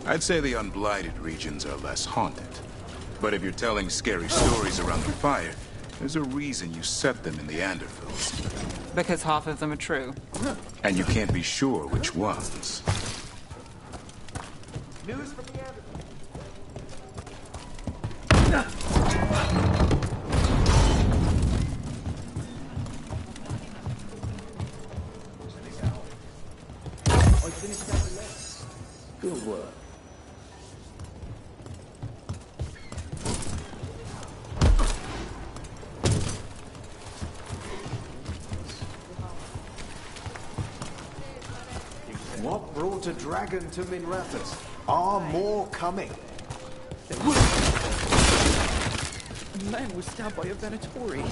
I'd say the unblighted regions are less haunted. But if you're telling scary stories around the fire, there's a reason you set them in the Anderfels. Because half of them are true. And you can't be sure which ones. News from the end. Good work. What brought a dragon to Minrathous? Are more coming? A man was stabbed by a Venatori.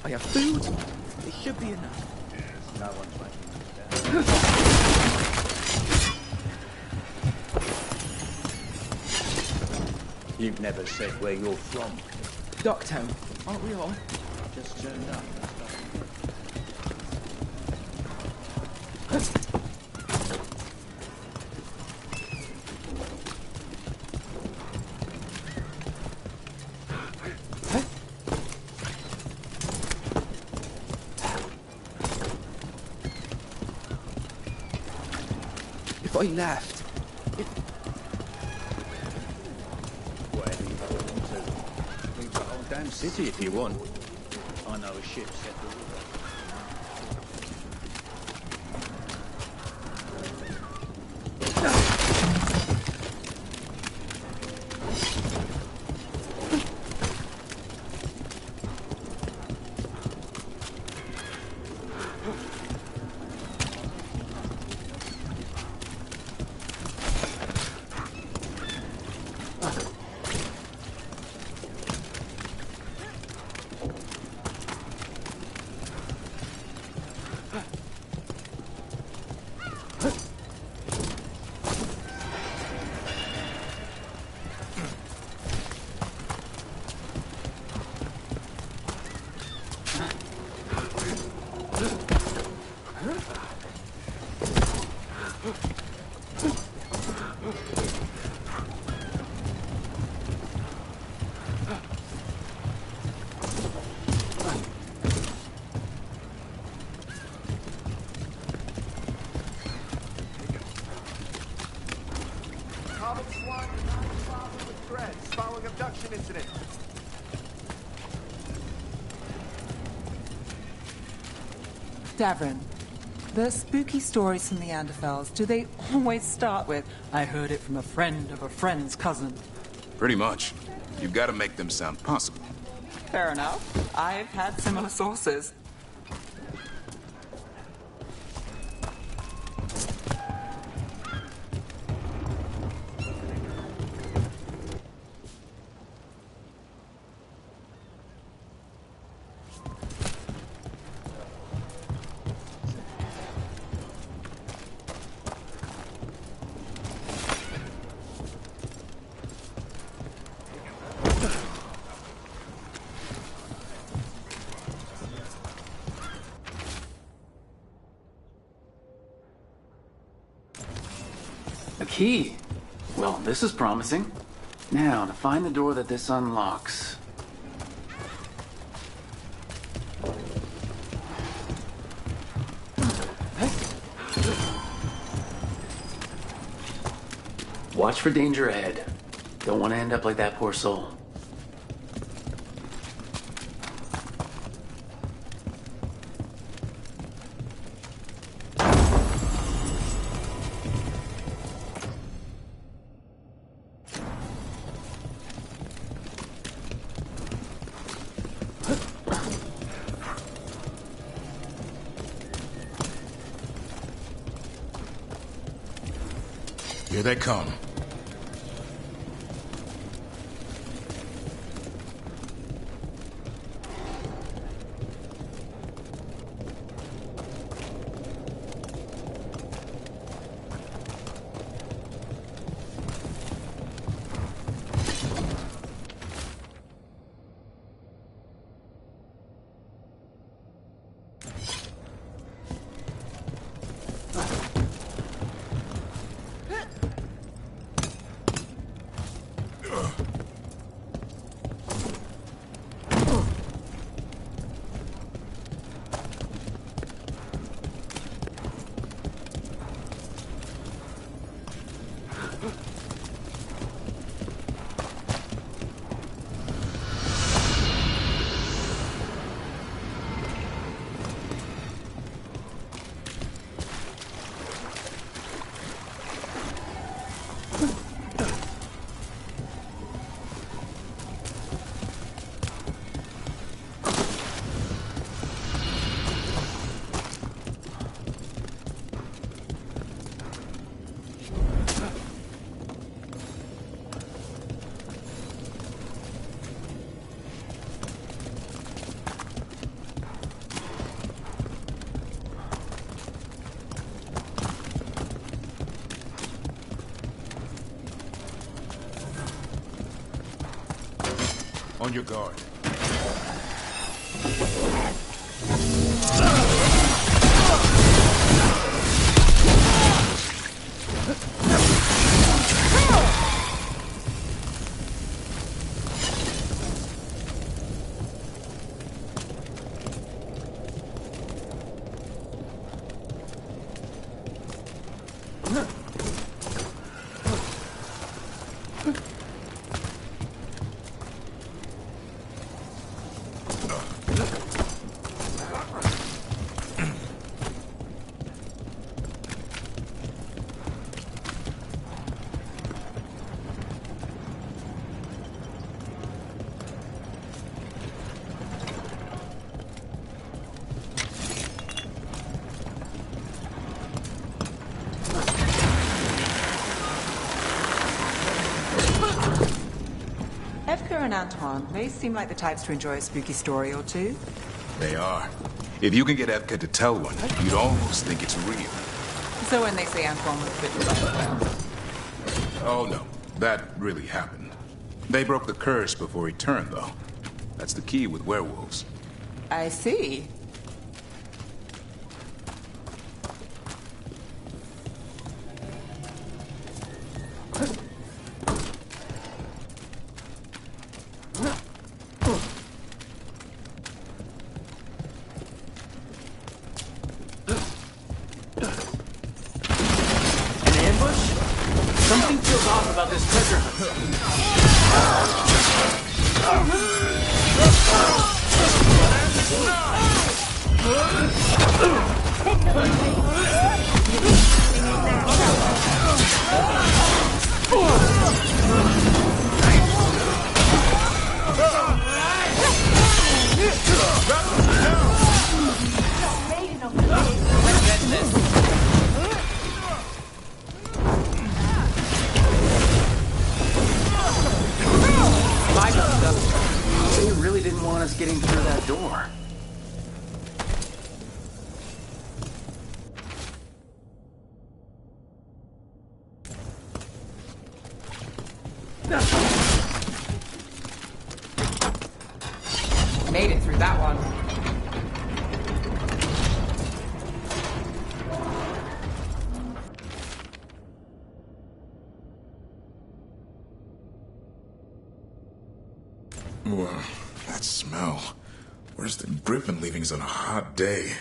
I have food. It should be enough. Yes, no one's making You've never said where you're from. Docktown, aren't we all? Just turned up. If I left, Wherever you want to. We've got a whole damn city if you want. I know a ship set the river. Carbon swine and farming with threats following abduction incident. Davrin, the spooky stories from the Anderfels, do they always start with, I heard it from a friend of a friend's cousin? Pretty much. You've got to make them sound possible. Fair enough. I've had similar sources. key. Well, this is promising. Now, to find the door that this unlocks. Watch for danger ahead. Don't want to end up like that poor soul. Here they come. On your guard. And Antoine, they seem like the types to enjoy a spooky story or two. They are. If you can get Epka to tell one, you'd almost think it's real. So when they say Antoine was bitten by a whale? Oh no, that really happened. They broke the curse before he turned, though. That's the key with werewolves. I see. They really didn't want us getting through that door. Made it through that one. Ugh, that smell. Where's the griffin leavings on a hot day?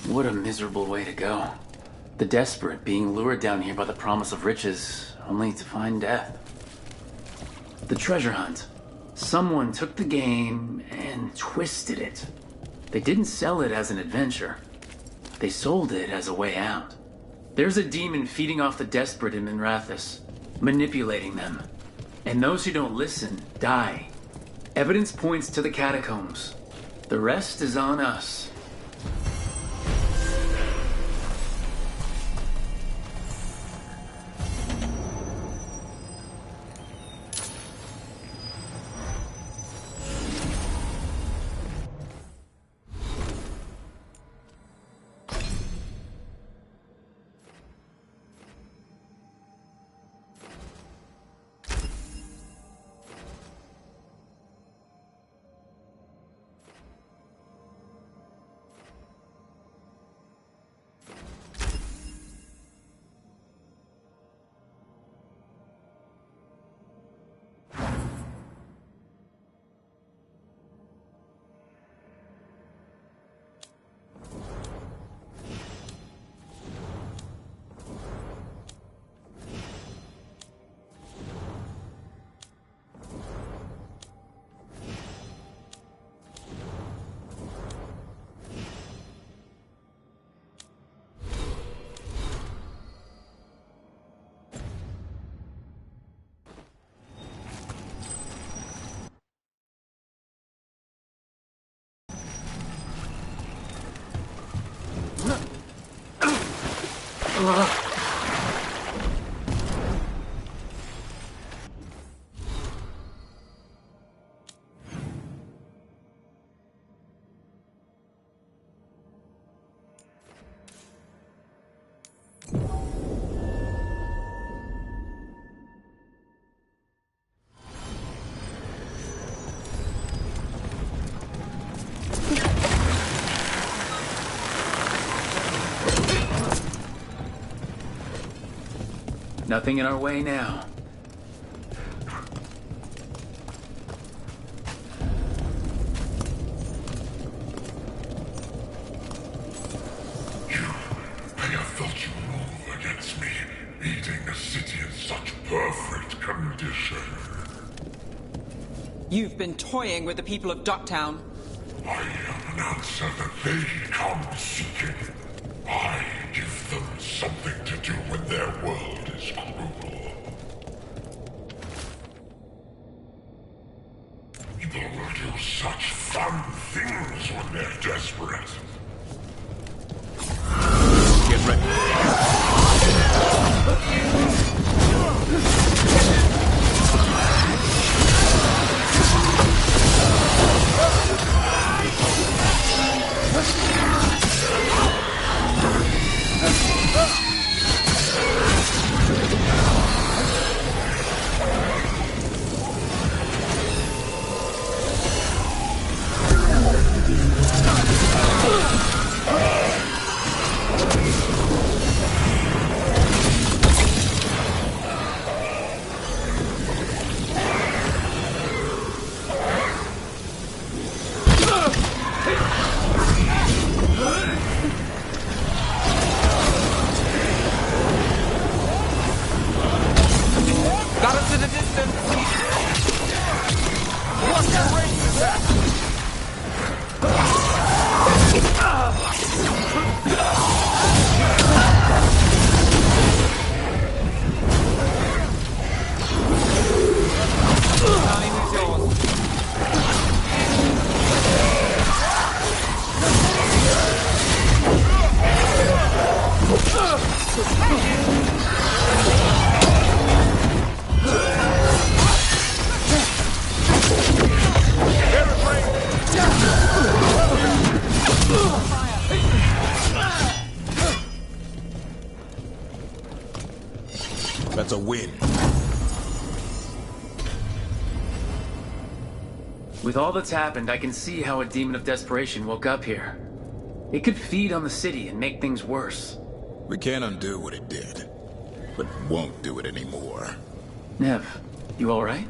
What a miserable way to go. The desperate being lured down here by the promise of riches, only to find death. The treasure hunt. Someone took the game and twisted it. They didn't sell it as an adventure. They sold it as a way out. There's a demon feeding off the desperate in Minrathous, manipulating them. And those who don't listen die. Evidence points to the catacombs. The rest is on us. Nothing in our way now. I have felt you move against me, eating a city in such perfect condition. You've been toying with the people of Ducktown. I am an answer that they come seeking. I give them something to do when their world is cruel. People will do such fun things when they're desperate. Get ready. That's a win. With all that's happened, I can see how a demon of desperation woke up here. It could feed on the city and make things worse. We can't undo what it did, but won't do it anymore. Nev, you alright?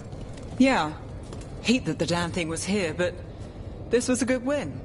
Yeah. Hate that the damn thing was here, but this was a good win.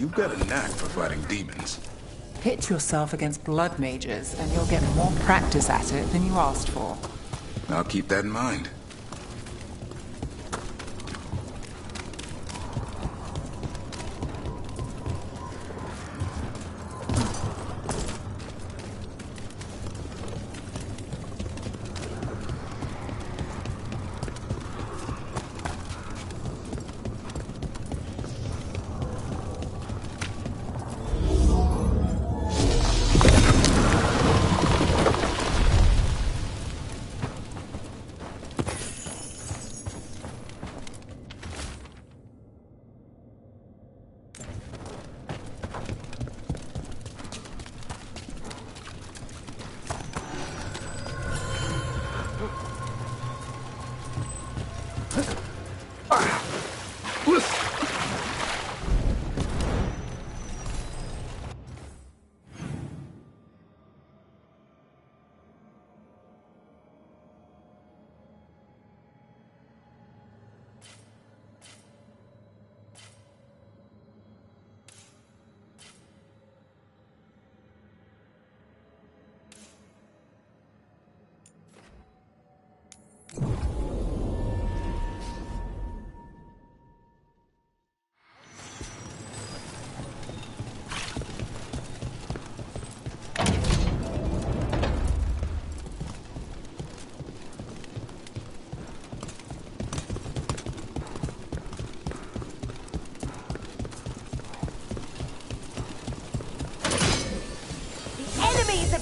You've got a knack for fighting demons. Pit yourself against blood mages, and you'll get more practice at it than you asked for. I'll keep that in mind.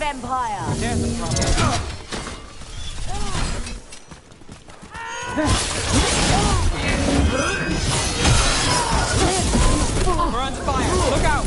vampire. We're under fire. Look out!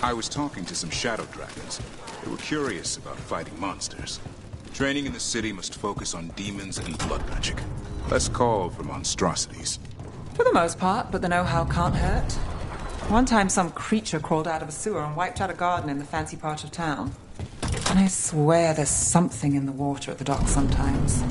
I was talking to some shadow dragons. They were curious about fighting monsters. Training in the city must focus on demons and blood magic. Less call for monstrosities. For the most part, but the know-how can't hurt. One time some creature crawled out of a sewer and wiped out a garden in the fancy part of town. And I swear there's something in the water at the dock sometimes.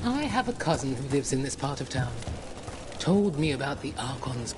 I have a cousin who lives in this part of town. Told me about the Archon's